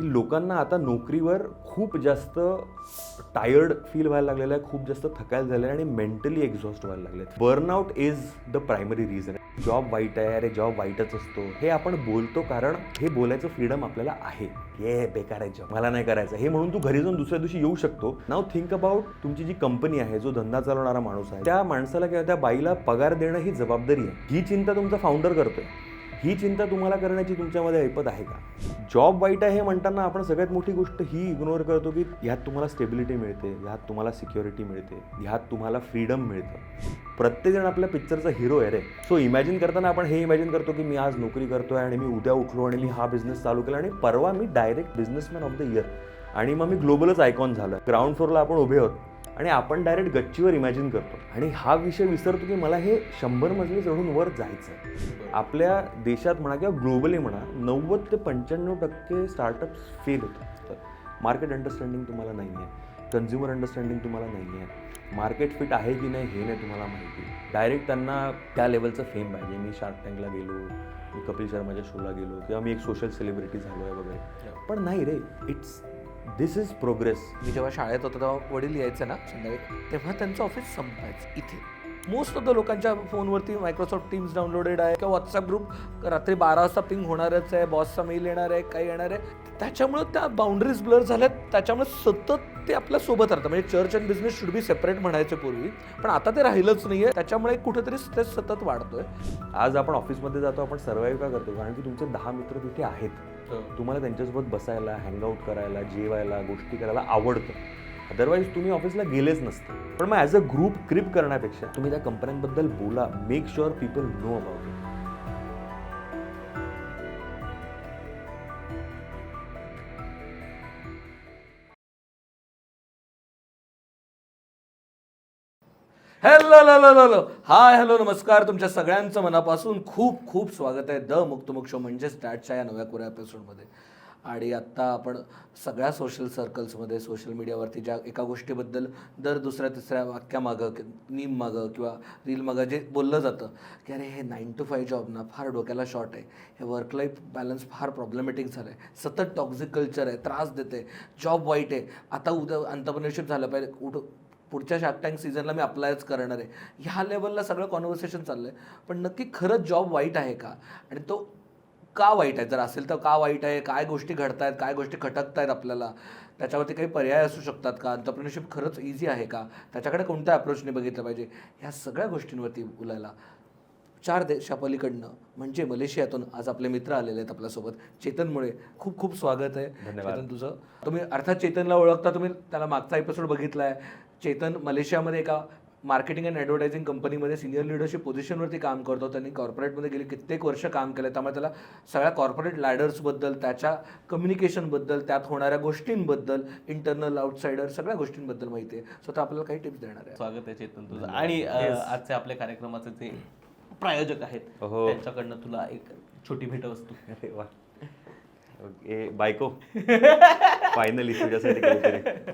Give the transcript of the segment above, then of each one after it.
की लोकांना आता नोकरीवर खूप जास्त टायर्ड फील व्हायला लागलेलं आहे, खूप जास्त थकायला झालं आहे आणि मेंटली एक्झॉस्ट व्हायला लागले. Burnout is the primary reason. Job वाईट आहे, अरे जॉब वाईटच असतो हे आपण बोलतो कारण हे बोलायचं फ्रीडम आपल्याला आहे. ये बेकार आहे जॉब, मला नाही करायचं हे म्हणून तू घरी जाऊन दुसऱ्या दिवशी येऊ शकतो. नाव थिंक अबाउट तुमची जी कंपनी आहे, जो धंदा चालवणारा माणूस आहे, त्या माणसाला किंवा त्या बाईला पगार देणं ही जबाबदारी आहे. ही चिंता तुमचा फाउंडर करतोय, ही चिंता तुम्हाला करण्याची तुमच्यामध्ये ऐपत आहे का? जॉब वाईट आहे हे म्हणताना आपण सगळ्यात मोठी गोष्ट ही इग्नोर करतो की ह्यात तुम्हाला स्टेबिलिटी मिळते, ह्यात तुम्हाला सिक्युरिटी मिळते, ह्यात तुम्हाला फ्रीडम मिळतं. प्रत्येकजण आपल्या पिक्चरचा हिरो आहे रे. सो इमॅजिन करताना आपण हे इमॅजिन करतो की मी आज नोकरी करतोय आणि मी उद्या उठलो आणि मी हा बिझनेस चालू केला आणि परवा मी direct businessman of the year आणि मग मी ग्लोबलच आयकॉन झालं. ग्राउंड फ्लोअरला आपण उभे आहोत आणि आपण डायरेक्ट गच्चीवर इमॅजिन करतो आणि हा विषय विसरतो की मला हे 100 मजले चढून वर जायचं आहे. आपल्या देशात म्हणा किंवा ग्लोबली म्हणा 90 ते 95% स्टार्टअप्स फेल होतात. मार्केट अंडरस्टँडिंग तुम्हाला नाही आहे, कन्झ्युमर अंडरस्टँडिंग तुम्हाला नाही आहे, मार्केट फिट आहे की नाही हे नाही तुम्हाला माहिती. डायरेक्ट त्यांना त्या लेवलचं फेम पाहिजे. मी शार्क टँकला गेलो, मी कपिल शर्माच्या शोला गेलो किंवा मी एक सोशल सेलिब्रिटी झालो आहे वगैरे, पण नाही रे. दिस इज प्रोग्रेस. मी जेव्हा शाळेत होतो तेव्हा वडील यायचे ना संध्याकाळी, तेव्हा त्यांचं ऑफिस संपायचं इथे. मोस्ट ऑफ द लोकांच्या फोनवरती मायक्रोसॉफ्ट टीम्स डाउनलोडेड आहे किंवा व्हॉट्सअप ग्रुप रात्री 12 वाजता पिंग होणारच आहे, बॉसचा मेल येणार आहे, काही येणार आहे. त्याच्यामुळे त्या बाउंड्रीज ब्लर झाल्यात. त्याच्यामुळे सतत ते आपल्या सोबत राहतं. म्हणजे church and business should be separate म्हणायचे पूर्वी, पण आता ते राहिलंच नाही आहे. त्याच्यामुळे कुठेतरी स्ट्रेस सतत वाढतोय. आज आपण ऑफिसमध्ये जातो, आपण सर्व्हाइव्ह का करतो? कारण की तुमचे 10 मित्र तिथे आहेत. तुम्हाला त्यांच्यासोबत बसायला, हँगआउट करायला, जेवायला, गोष्टी करायला आवडतं. अदरवाईज तुम्ही ऑफिसला गेलेच नसते. पण मग ॲज अ ग्रुप क्रिप करण्यापेक्षा तुम्ही त्या कंपन्यांबद्दल बोला. Make sure people know about it. Hello hi hello नमस्कार. तुमच्या सगळ्यांचं मनापासून खूप खूप स्वागत आहे द मुक्तमुख शो म्हणजेच डॅटच्या या नव्या कोऱ्या एपिसोडमध्ये. आणि आत्ता आपण सगळ्या सोशल सर्कल्समध्ये, सोशल मीडियावरती ज्या एका गोष्टीबद्दल दर दुसऱ्या तिसऱ्या वाक्यामागं, मीम मागं किंवा रील मागं जे बोललं जातं की अरे हे 9 to 5 जॉब ना फार डोक्याला शॉर्ट आहे, हे वर्क लाईफ बॅलन्स फार प्रॉब्लेमॅटिक झालं आहे, सतत टॉक्झिक कल्चर आहे, त्रास देते, जॉब वाईट आहे, आता उद्या एंटरप्रेन्योरशिप झालं पाहिजे, पुढच्या शार्क टँक सीझनला मी अप्लायच करणार आहे, ह्या लेवलला सगळं कॉन्व्हर्सेशन चाललं आहे. पण नक्की खरंच जॉब वाईट आहे का? आणि तो का वाईट आहे? जर असेल तर का वाईट आहे? काय गोष्टी घडत आहेत, काय गोष्टी खटकत आहेत आपल्याला, त्याच्यावरती काही पर्याय असू शकतात का? एंटरप्रेन्योरशिप खरंच इझी आहे का? त्याच्याकडे कोणत्या अप्रोचने बघितलं पाहिजे? ह्या सगळ्या गोष्टींवरती बोलायला 4 देशापलीकडनं म्हणजे मलेशियातून आज आपले मित्र आलेले आहेत आपल्यासोबत. चेतन मुळे, खूप खूप स्वागत आहे. धन्यवाद. चेतन तुझं. तुम्ही अर्थात चेतनला ओळखता, तुम्ही त्याला मागचा एपिसोड बघितला आहे. चेतन मलेशियामध्ये एका मार्केटिंग अँड ॲडव्हर्टायझिंग कंपनीमध्ये सिनियर लिडरशिप पोझिशनवरती काम करतो. त्यांनी कॉर्पोरेटमध्ये गेली कित्येक वर्ष काम केलं. त्यामुळे त्याला सगळ्या कॉर्पोरेट लॅडर्सबद्दल, त्याच्या कम्युनिकेशनबद्दल, त्यात होणाऱ्या गोष्टींबद्दल, इंटरनल आउटसायडर सगळ्या गोष्टींबद्दल माहिती आहे. स्वतः आपल्याला काही टिप्स देणार आहे. स्वागत आहे चेतन तुझं. आणि आजच्या आपल्या कार्यक्रमाचे जे प्रायोजक आहेत त्यांच्याकडनं तुला एक छोटी भेटवस्तू. अरे वा. ओके बायको, फायनली तुझ्यासाठी काहीतरी.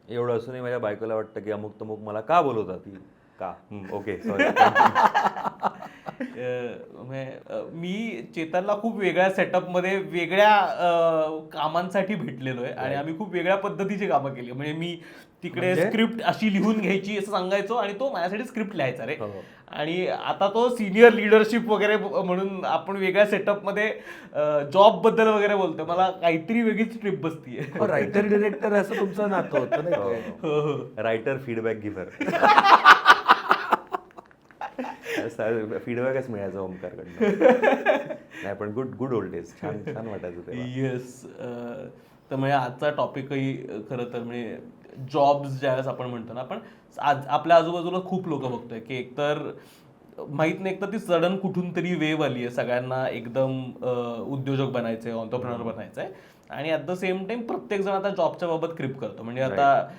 एवढं असूनही माझ्या बायकोला वाटतं की अमुक तमुक मला का बोलवतात ती का. Okay sorry. मी चेतनला खूप वेगळ्या सेटअपमध्ये वेगळ्या कामांसाठी भेटलेलो आहे आणि आम्ही खूप वेगळ्या पद्धतीची कामं केली. म्हणजे मी तिकडे स्क्रिप्ट अशी लिहून घ्यायची असं सांगायचो आणि तो माझ्यासाठी स्क्रिप्ट लिहायचा रे. आणि आता तो सिनियर लिडरशिप वगैरे म्हणून आपण वेगळ्या सेटअपमध्ये जॉब बद्दल वगैरे बोलतोय. मला काहीतरी वेगळीच ट्रिप बसतीये. रायटर डिरेक्टर असं तुमचं नातं होतं नाही? Writer feedback giver. फीडबॅकच मिळायचा ओमकारकडनं. नाही पण गुड ओल्ड डेज. छान छान वाटायचं ते. येस. तर म्हणजे आजचा टॉपिकही खरं तर म्हणजे जॉब्स ज्यावेळेस आपण म्हणतो ना, आपण आज आपल्या आजूबाजूला खूप लोक बघतोय की एकतर माहीत नाही, एकतर ती सडन कुठून तरी वेव आली आहे, सगळ्यांना एकदम उद्योजक बनायचंय, ऑन्टरप्रेनर बनायचंय. आणि ॲट द सेम टाइम प्रत्येक जण आता जॉबच्या बाबत क्रिप करतो. म्हणजे आता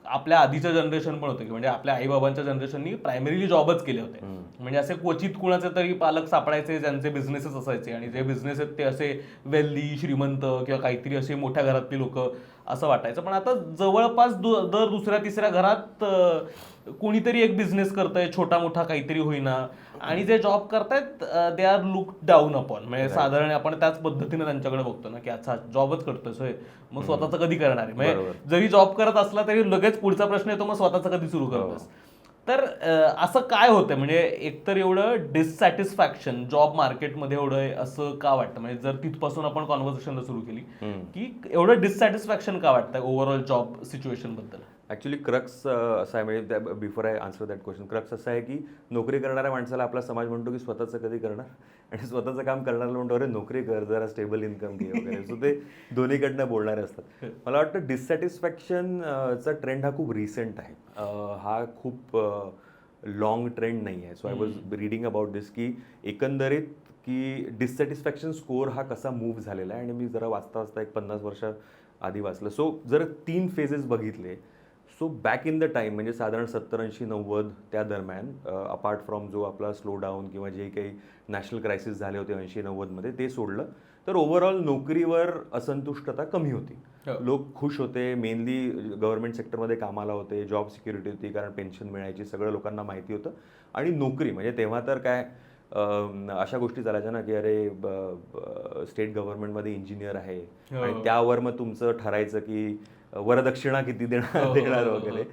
आपल्या आधीचं जनरेशन पण होतं की म्हणजे आपल्या आईबाबांच्या जनरेशननी प्रायमरीली जॉबच केले होते. म्हणजे असे क्वचित कुणाचे तरी पालक सापडायचे ज्यांचे बिझनेसेस असायचे आणि जे बिझनेस आहेत ते असे वेल्दी, श्रीमंत किंवा काहीतरी असे मोठ्या घरातली लोक असं वाटायचं. पण आता जवळपास दर दुसऱ्या तिसऱ्या घरात कोणीतरी एक बिझनेस करतंय, छोटा मोठा काहीतरी होईना. आणि जे जॉब करतायत they are look down upon. म्हणजे साधारण आपण त्याच पद्धतीने त्यांच्याकडे बघतो ना की अच्छा जॉबच करतोस होय, मग स्वतःचं कधी करणार आहे. म्हणजे जरी जॉब करत असला तरी लगेच पुढचा प्रश्न येतो, मग स्वतःचं कधी सुरू करतोस. तर असं काय होतं म्हणजे एकतर एवढं डिससॅटिस्फॅक्शन जॉब मार्केटमध्ये एवढं आहे असं का वाटतं? म्हणजे जर तिथपासून आपण कॉन्व्हर्सेशनला सुरू केली की एवढं डिससॅटिस्फॅक्शन का वाटतं ओव्हरऑल जॉब सिच्युएशन बद्दल? ॲक्च्युली क्रक्स असं आहे, म्हणजे before I answer that question, crux असं आहे की नोकरी करणाऱ्या माणसाला आपला समाज म्हणतो की स्वतःचं कधी करणार, आणि स्वतःचं काम करणाऱ्याला म्हणतो अरे नोकरी कर, जरा स्टेबल इन्कम घे वगैरे. सो ते दोन्हीकडनं बोलणारे असतात. मला वाटतं डिससॅटिस्फॅक्शनचा ट्रेंड हा खूप रिसेंट आहे. हा खूप लॉंग ट्रेंड नाही आहे. So I was reading about this की एकंदरीत की डिससॅटिस्फॅक्शन स्कोअर हा कसा मूव्ह झालेला आहे, आणि मी जरा वाचता वाचता एक 50 वर्ष आधी वाचलं. सो जर 3 फेजेस बघितले, so back in the time म्हणजे साधारण 70, 80, 90 त्या दरम्यान, अपार्ट फ्रॉम जो आपला स्लो डाऊन किंवा जे काही नॅशनल क्रायसिस झाले होते 80-90 मध्ये, ते सोडलं तर ओव्हरऑल नोकरीवर असंतुष्टता कमी होती. लोक खुश होते, मेनली गव्हर्नमेंट सेक्टरमध्ये कामाला होते, जॉब सिक्युरिटी होती, कारण पेन्शन मिळायची, सगळं लोकांना माहिती होतं. आणि नोकरी म्हणजे तेव्हा तर काय अशा गोष्टी चालायच्या ना की अरे स्टेट गव्हर्नमेंटमध्ये इंजिनियर आहे, आणि त्यावर मग तुमचं ठरायचं की वरदक्षिणा किती देणार वगैरे.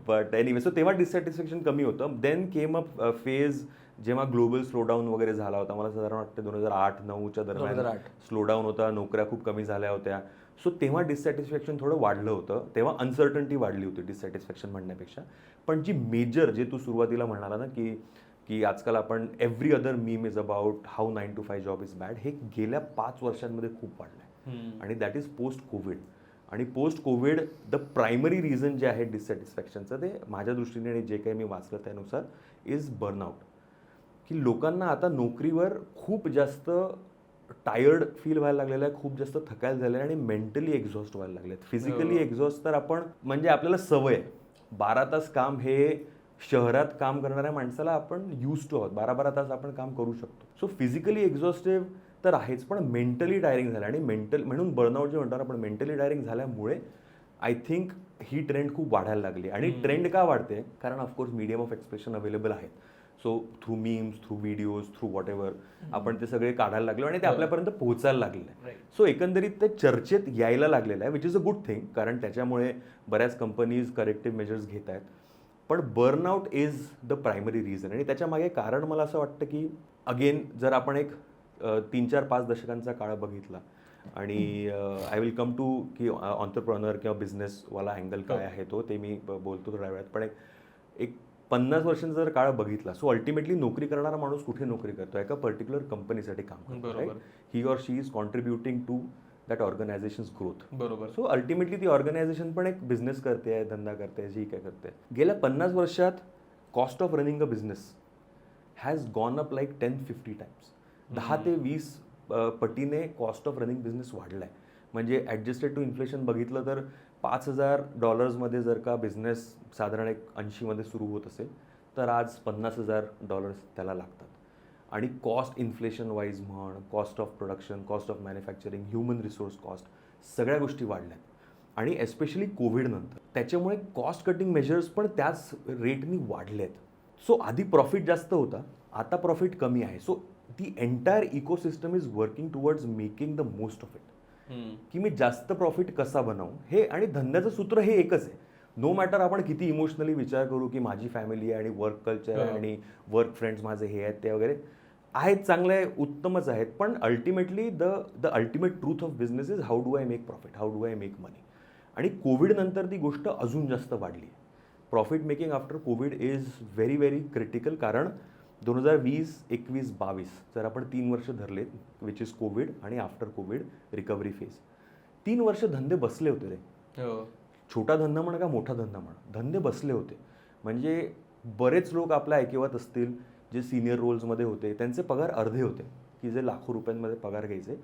बट एनिवे, सो तेव्हा डिससॅटिस्फॅक्शन कमी होतं. देन केम अ फेज जेव्हा ग्लोबल स्लोडाऊन वगैरे झाला होता. मला साधारण वाटतं 2008-9च्या दरम्यान स्लोडाऊन होता, नोकऱ्या खूप कमी झाल्या होत्या. सो तेव्हा डिससॅटिस्फॅक्शन थोडं वाढलं होतं. तेव्हा अनसर्टन्टी वाढली होती डिससॅटिस्फॅक्शन म्हणण्यापेक्षा. पण जी मेजर, जे तू सुरुवातीला म्हणाला ना की आजकाल आपण every other meme is about how 9 to 5 job is bad, हे गेल्या 5 वर्षांमध्ये खूप वाढलं आहे. आणि दॅट इज पोस्ट कोविड. आणि post Covid the primary reason जे आहे डिससॅटिस्फॅक्शनचं, ते माझ्या दृष्टीने आणि जे काही मी वाचलं त्यानुसार इज बर्नआउट. की लोकांना आता नोकरीवर खूप जास्त टायर्ड फील व्हायला लागलेलं आहे, खूप जास्त थकायला झालेलं आहे, आणि मेंटली एक्झॉस्ट व्हायला लागले आहेत. फिजिकली एक्झॉस्ट तर आपण, म्हणजे आपल्याला सवय आहे 12 तास काम, हे शहरात काम करणाऱ्या माणसाला आपण यूज टू आहोत, 12-12 तास आपण काम करू शकतो. सो फिजिकली एक्झॉस्टिव्ह तर आहेच, पण मेंटली टायरिंग झालं. आणि म्हणून बर्नआउट जे म्हणतात आपण, मेंटली टायरिंग झाल्यामुळे आय थिंक ही ट्रेंड खूप वाढायला लागली. आणि ट्रेंड का वाढते, कारण of course medium of expression available आहेत. So through memes, through videos, through whatever आपण ते सगळे काढायला लागलो, आणि ते आपल्यापर्यंत पोहोचायला लागलेलं आहे. सो एकंदरीत ते चर्चेत यायला लागलेलं आहे, which is a good thing, कारण त्याच्यामुळे बऱ्याच कंपनीज करेक्टिव्ह मेजर्स घेत आहेत. पण burnout is the primary reason. आणि त्याच्या मागे कारण मला असं वाटतं की अगेन, जर आपण एक 3-4-5 दशकांचा काळ बघितला, आणि आय विल कम टू की ऑन्टरप्रेन्योर किंवा बिझनेसवाला अँगल काय आहे तो, ते मी बोलतो थोड्या वेळात. पण एक 50 वर्षांचा जर काळ बघितला, सो अल्टिमेटली नोकरी करणारा माणूस कुठे नोकरी करतो, एका पर्टिक्युलर कंपनीसाठी काम करतो. He or she is contributing to that organisation's growth. बरोबर. सो अल्टिमेटली ती ऑर्गनायझेशन पण एक बिझनेस करते आहे, धंदा करते आहे, जी काय करते. गेल्या 50 वर्षात cost of running a business has gone up like 10-50 times. 10 ते 20 पटीने कॉस्ट ऑफ रनिंग बिझनेस वाढला आहे. म्हणजे ॲडजस्टेड टू इन्फ्लेशन बघितलं तर $5,000 जर का बिझनेस साधारण एक 80 सुरू होत असेल, तर आज $50,000 त्याला लागतात. आणि कॉस्ट इन्फ्लेशन वाईज म्हण, cost of production, cost of manufacturing, human resource cost, सगळ्या गोष्टी वाढल्यात. आणि एस्पेशली कोविडनंतर त्याच्यामुळे कॉस्ट कटिंग मेजर्स पण त्याच रेटनी वाढलेत. सो आधी प्रॉफिट जास्त होता, आता प्रॉफिट कमी आहे. So the entire ecosystem is working towards making the most of it. की मी जास्त प्रॉफिट कसा बनवू हे, आणि धंद्याचं सूत्र हे एकच आहे. नो मॅटर आपण किती इमोशनली विचार करू की माझी फॅमिली आहे, आणि वर्क कल्चर आहे, आणि वर्क फ्रेंड्स माझे हे आहेत ते वगैरे आहेत, चांगले आहे, उत्तमच आहेत. पण ultimately the ultimate truth of business is how do I make profit, how do I make money. आणि कोविडनंतर ती गोष्ट अजून जास्त वाढली आहे. Profit making after covid is very very critical. कारण 2020, 21, 22 जर आपण 3 वर्ष धरलेत, विच इज कोविड आणि आफ्टर कोविड रिकव्हरी फेज, 3 वर्ष धंदे बसले होते रे. छोटा धंदा म्हणा का मोठा धंदा म्हणा, धंदे बसले होते. म्हणजे बरेच लोक आपल्या ऐकिवात असतील जे सिनियर रोल्समध्ये होते, त्यांचे पगार अर्धे होते. की जे लाखो रुपयांमध्ये पगार घ्यायचे,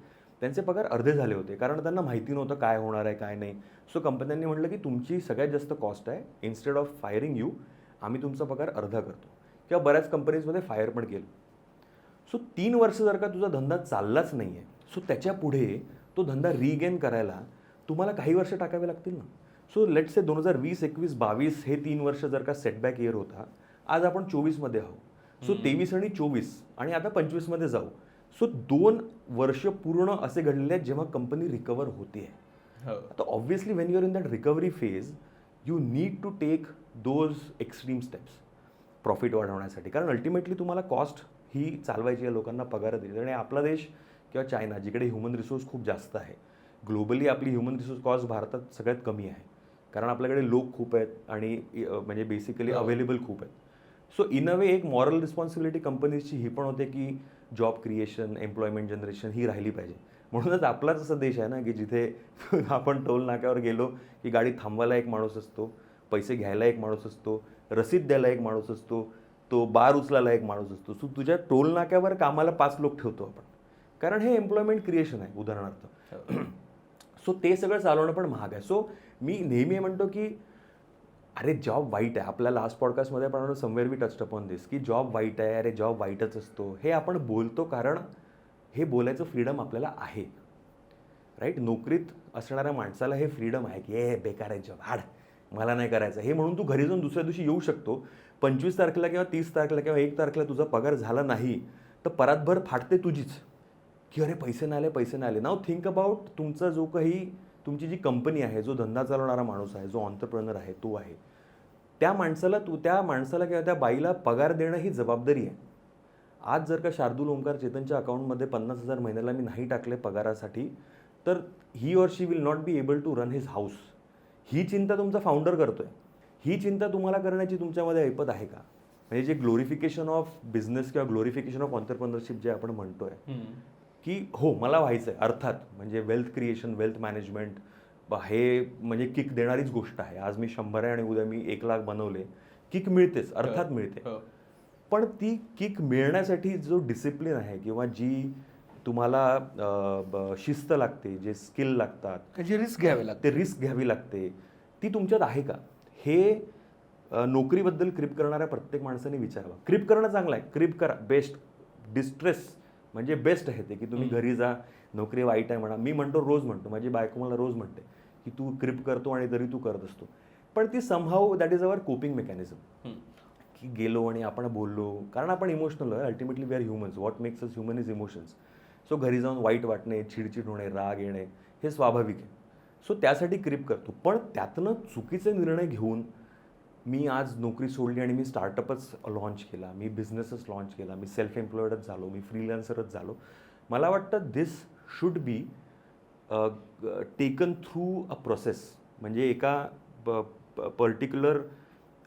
त्यांचे पगार अर्धे झाले होते, कारण त्यांना माहिती नव्हतं काय होणार आहे काय नाही. सो कंपन्यांनी म्हटलं की तुमची सगळ्यात जास्त कॉस्ट आहे, इन्स्टेड ऑफ फायरिंग यू आम्ही तुमचा पगार अर्धा करतो. किंवा बऱ्याच कंपनीजमध्ये फायर पण केलं. सो 3 वर्ष जर का तुझा धंदा चाललाच नाही आहे, सो त्याच्या पुढे तो धंदा रिगेन करायला तुम्हाला काही वर्ष टाकावे लागतील ना. सो लेट्स से 2020, 21, 22 हे 3 वर्ष जर का सेटबॅक इयर होता, आज आपण 24मध्ये आहोत. सो 23 आणि 24 आणि आता 25 मध्ये जाऊ. सो 2 वर्ष पूर्ण असे घडलेले आहेत जेव्हा कंपनी रिकवर होते. आता obviously when you're in that recovery phase you need to take those extreme steps profit वाढवण्यासाठी. कारण अल्टिमेटली तुम्हाला कॉस्ट ही चालवायची आहे, लोकांना पगार द्यायची. आणि आपला देश किंवा चायना जिकडे ह्युमन रिसोर्स खूप जास्त आहे, ग्लोबली आपली ह्युमन रिसोर्स कॉस्ट भारतात सगळ्यात कमी आहे. कारण आपल्याकडे लोक खूप आहेत आणि म्हणजे बेसिकली अवेलेबल खूप आहेत. सो इन अ वे एक मॉरल रिस्पॉन्सिबिलिटी कंपनीजची ही पण होते की जॉब क्रिएशन, एम्प्लॉयमेंट जनरेशन ही राहिली पाहिजे. म्हणूनच आपलाच असा देश आहे ना की जिथे आपण टोल नाक्यावर गेलो की गाडी थांबवायला एक माणूस असतो, पैसे घ्यायला एक माणूस असतो, रसीद द्यायला एक माणूस असतो, तो बार उचलायला एक माणूस असतो. सो तुझ्या टोल नाक्यावर कामाला 5 लोक ठेवतो आपण, कारण हे एम्प्लॉयमेंट क्रिएशन आहे उदाहरणार्थ. सो ते सगळं चालवणं पण महाग आहे. सो मी नेहमी म्हणतो की अरे जॉब वाईट आहे. आपल्या लास्ट पॉडकास्टमध्ये आपण समवेअर वी टच्ड अपॉन दिस की जॉब वाईट आहे, अरे जॉब वाईटच असतो. हे आपण बोलतो कारण हे बोलायचं फ्रीडम आपल्याला आहे, राईट. नोकरीत असणाऱ्या माणसाला हे फ्रीडम आहे की हे बेकार आहे जॉब, हाड मला नाही करायचं. हे म्हणून तू घरी जाऊन दुसऱ्या दिवशी येऊ शकतो. 25 तारखेला किंवा 30 तारखेला किंवा 1 तारखेला तुझा पगार झाला नाही तर परातभर फाटते तुझीच की अरे पैसे नाही आले, पैसे नाही आले. नाव थिंक अबाउट तुमचा जो काही तुमची जी कंपनी आहे, जो धंदा चालवणारा माणूस आहे, जो ऑन्टरप्रेनर आहे, तो आहे, त्या माणसाला किंवा त्या बाईला पगार देणं ही जबाबदारी आहे. आज जर का शार्दूल ओमकार चेतनच्या अकाउंटमध्ये 50,000 महिन्याला मी नाही टाकले पगारासाठी तर he or she will not be able to run his house. ही चिंता तुमचा फाउंडर करतोय. ही चिंता तुम्हाला करण्याची तुमच्यामध्ये ऐपत आहे का? म्हणजे जे ग्लोरिफिकेशन ऑफ बिझनेस किंवा ग्लोरिफिकेशन ऑफ ऑन्टरप्रेनरशिप जे आपण म्हणतोय की हो मला व्हायचं आहे, अर्थात म्हणजे वेल्थ क्रिएशन, वेल्थ मॅनेजमेंट हे म्हणजे किक देणारीच गोष्ट आहे. आज मी 100 आहे आणि उद्या मी 1,00,000 बनवले, किक मिळतेच, अर्थात मिळते. पण ती किक मिळण्यासाठी जो डिसिप्लिन आहे किंवा जी तुम्हाला शिस्त लागते, जे स्किल लागतात, जे रिस्क घ्यावे लागते, ते रिस्क घ्यावी लागते, ती तुमच्यात आहे का? हे नोकरीबद्दल क्रिप करणाऱ्या प्रत्येक माणसाने विचारावं. क्रिप करणं चांगलं आहे, क्रिप करा, बेस्ट. डिस्ट्रेस म्हणजे बेस्ट आहे ते की तुम्ही घरी जा, नोकरी वाईट आहे म्हणा. मी म्हणतो, रोज म्हणतो, माझी बायको मला रोज म्हणते की तू क्रिप करतो आणि तरी तू करत असतो. पण ती somehow that is our coping mechanism की गेलो आणि आपण बोललो, कारण आपण इमोशनल आहे. Ultimately we are humans. What makes us human is emotions. So घरी जाऊन वाईट वाटणे, चिडचिड होणे, राग येणे हे स्वाभाविक आहे. सो त्यासाठी क्रिप करतो. पण त्यातनं चुकीचे निर्णय घेऊन मी आज नोकरी सोडली आणि मी स्टार्टअपच लॉन्च केला, मी बिझनेसच लॉन्च केला, मी सेल्फ एम्प्लॉयडच झालो, मी फ्रीलान्सरच झालो. मला वाटतं this should be taken through a process. म्हणजे एका पर्टिक्युलर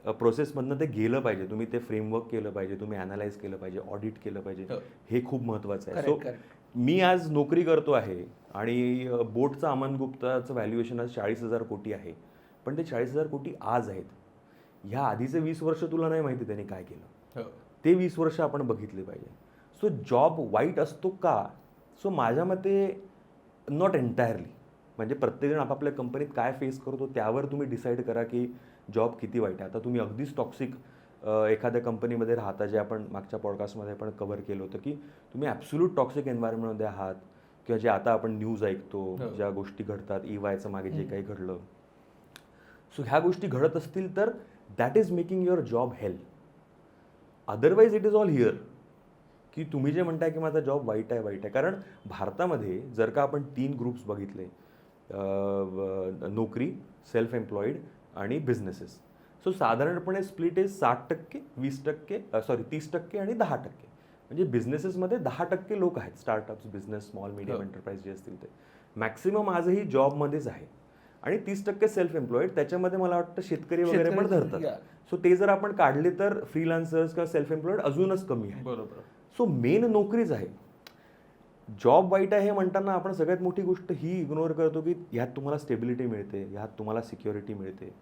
प्रोसेसमधनं ते गेलं पाहिजे. तुम्ही ते फ्रेमवर्क केलं पाहिजे, तुम्ही ॲनालाइज केलं पाहिजे, ऑडिट केलं पाहिजे. हे खूप महत्त्वाचं आहे. सो मी आज नोकरी करतो आहे आणि बोटचं अमन गुप्ताचं व्हॅल्युएशन आज 40,000 कोटी आहे. पण ते 40,000 कोटी आज आहेत. ह्या आधीचे 20 वर्ष तुला नाही माहिती त्यांनी काय केलं. ते 20 वर्ष आपण बघितले पाहिजे. सो जॉब वाईट असतो का? सो माझ्या मते नॉट एंटायरली. म्हणजे प्रत्येकजण आपापल्या कंपनीत काय फेस करतो त्यावर तुम्ही डिसाईड करा की जॉब किती वाईट आहे. आता तुम्ही अगदीच टॉक्सिक एखाद्या कंपनीमध्ये राहता, जे आपण मागच्या पॉडकास्टमध्ये पण कव्हर केलं होतं की तुम्ही ॲब्सोल्यूट टॉक्सिक एन्व्हायरमेंटमध्ये आहात किंवा जे आता आपण न्यूज ऐकतो, ज्या गोष्टी घडतात, EYचं मागे जे काही घडलं. सो ह्या गोष्टी घडत असतील तर that is making your job Hale. Otherwise it is all here की तुम्ही जे म्हणताय की माझा जॉब वाईट आहे. कारण भारतामध्ये जर का आपण 3 ग्रुप्स बघितले, नोकरी, सेल्फ एम्प्लॉईड आणि बिझनेसेस. सो साधारणपणे स्प्लिट इज 60%, 20%, 30% आणि 10%. म्हणजे बिझनेसेसमध्ये 10% लोक आहेत, startups, business, small medium enterprise जे असतील ते. मॅक्सिमम आजही जॉबमध्येच आहे. आणि 30% सेल्फ एम्प्लॉईड, त्याच्यामध्ये मला वाटतं शेतकरी वगैरे पण धरतात. सो ते जर आपण काढले तर फ्रीलान्सर्स किंवा सेल्फ एम्प्लॉईड अजूनच कमी आहे. बरोबर. सो मेन नोकरीच आहे. जॉब वाईट आहे हे म्हणताना आपण सगळ्यात मोठी गोष्ट ही इग्नोर करतो की ह्यात तुम्हाला स्टेबिलिटी मिळते, ह्यात तुम्हाला सिक्युरिटी मिळते,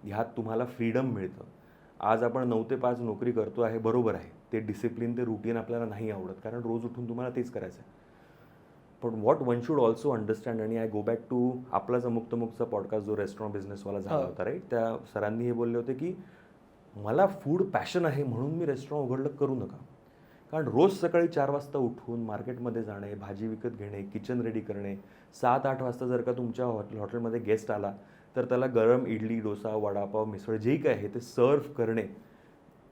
ह्यात तुम्हाला फ्रीडम मिळतं. आज आपण 9 ते 5 नोकरी करतो आहे, बरोबर आहे. ते डिसिप्लिन, ते रुटीन आपल्याला नाही आवडत, कारण रोज उठून तुम्हाला तेच करायचं आहे. पण what one should also understand, आणि आय गो बॅक टू आपलाच मुक्तमुक्तचा पॉडकास्ट जो रेस्टॉरंट बिझनेसवाला झाला होता, राईट. त्या सरांनी हे बोलले होते की मला फूड पॅशन आहे म्हणून मी रेस्टॉरंट उघडलं करू नका. कारण रोज सकाळी 4 वाजता उठून मार्केटमध्ये जाणे, भाजी विकत घेणे, किचन रेडी करणे, 7-8 वाजता जर का तुमच्या हॉटेलमध्ये गेस्ट आला तर त्याला गरम इडली, डोसा, वडापाव, मिसळ जे काही आहे ते सर्व्ह करणे,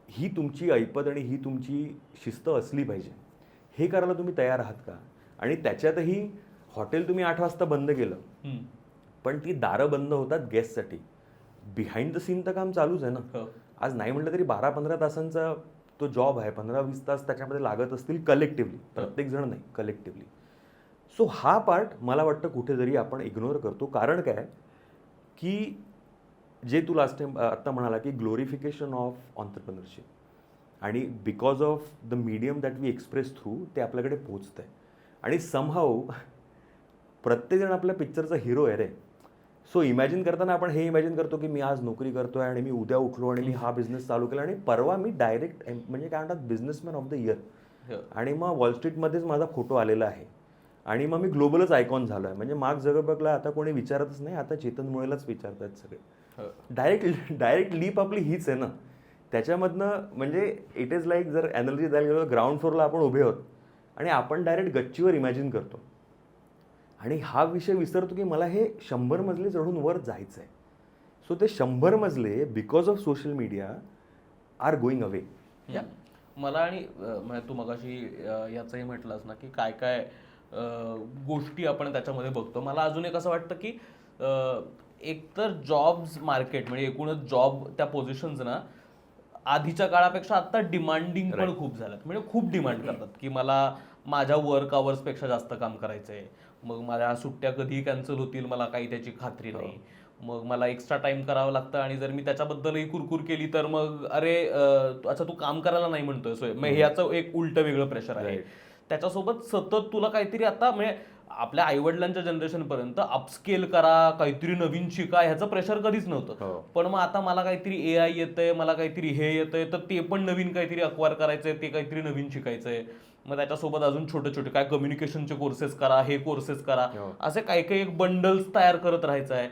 ही तुमची ऐपत आणि ही तुमची शिस्त असली पाहिजे. हे करायला तुम्ही तयार आहात का? आणि त्याच्यातही हॉटेल तुम्ही 8 वाजता बंद केलं, पण ती दारं बंद होतात गेस्टसाठी. बिहाइंड द सीन तर काम चालूच आहे ना. आज नाही म्हटलं तरी 12-15 तासांचा तो जॉब आहे. 15-20 तास त्याच्यामध्ये लागत असतील कलेक्टिव्हली, प्रत्येक जण नाही, कलेक्टिव्हली. सो हा पार्ट मला वाटतं कुठेतरी आपण इग्नोर करतो. कारण काय की जे तू लास्ट टाइम आत्ता म्हणाला की ग्लोरिफिकेशन ऑफ ऑन्टरप्रिनरशिप आणि because of the medium that we express through ते आपल्याकडे पोचतं आहे. आणि समहाऊ प्रत्येकजण आपल्या पिक्चरचा हिरो आहे रे. सो इमॅजिन करताना आपण हे इमॅजिन करतो की मी आज नोकरी करतोय आणि मी उद्या उठलो आणि मी हा बिझनेस चालू केला आणि परवा मी डायरेक्ट म्हणजे काय म्हणतात बिझनेसमॅन ऑफ द इयर आणि मग वॉल स्ट्रीटमध्येच माझा फोटो आलेला आहे आणि मग मी ग्लोबलच आयकॉन झालो आहे. म्हणजे मार्क झुकरबर्गला आता कोणी विचारतच नाही, आता चेतन मुळेलाच विचारतात सगळे. डायरेक्ट लीप आपली हीच आहे ना. त्याच्यामधनं म्हणजे इट इज लाईक जर एनर्जी द्यायला गेलो ग्राउंड फ्लोअरला आपण उभे आहोत आणि आपण डायरेक्ट गच्चीवर इमॅजिन करतो आणि हा विषय विसरतो की मला हे 100 मजले चढून वर जायचं आहे. सो ते 100 मजले because of social media are going away. मला आणि तू मगाशी याचंही म्हटलंस ना की काय काय गोष्टी आपण त्याच्यामध्ये बघतो. मला अजून एक असं वाटतं की एकतर जॉब्स मार्केट म्हणजे एकूणच जॉब त्या पोझिशन्स ना आधीच्या काळापेक्षा आता डिमांडिंग पण खूप झाल्यात. म्हणजे खूप डिमांड करतात की मला माझ्या वर्क आवर्सपेक्षा जास्त काम करायचं आहे. मग माझ्या सुट्ट्या कधी कॅन्सल होतील मला काही त्याची खात्री नाही. मग मला एक्स्ट्रा टाइम करावं लागतं आणि जर मी त्याच्याबद्दलही कुरकुर केली तर मग अरे अच्छा तू काम करायला नाही म्हणतोय. मग ह्याचं एक उलटं वेगळं प्रेशर आहे. त्याच्यासोबत सतत तुला काहीतरी आता म्हणजे आपल्या आईवडिलांच्या जनरेशनपर्यंत अपस्केल करा, काहीतरी नवीन शिका, ह्याचं प्रेशर कधीच नव्हतं. पण मग आता मला काहीतरी AI येतंय, मला काहीतरी हे येतंय, तर ते पण नवीन काहीतरी अक्वायर करायचंय, ते काहीतरी नवीन शिकायचंय. मग त्याच्यासोबत अजून छोटे छोटे काय कम्युनिकेशनचे कोर्सेस करा, हे कोर्सेस करा, असे काही काही एक बंडल्स तयार करत राहायचं आहे.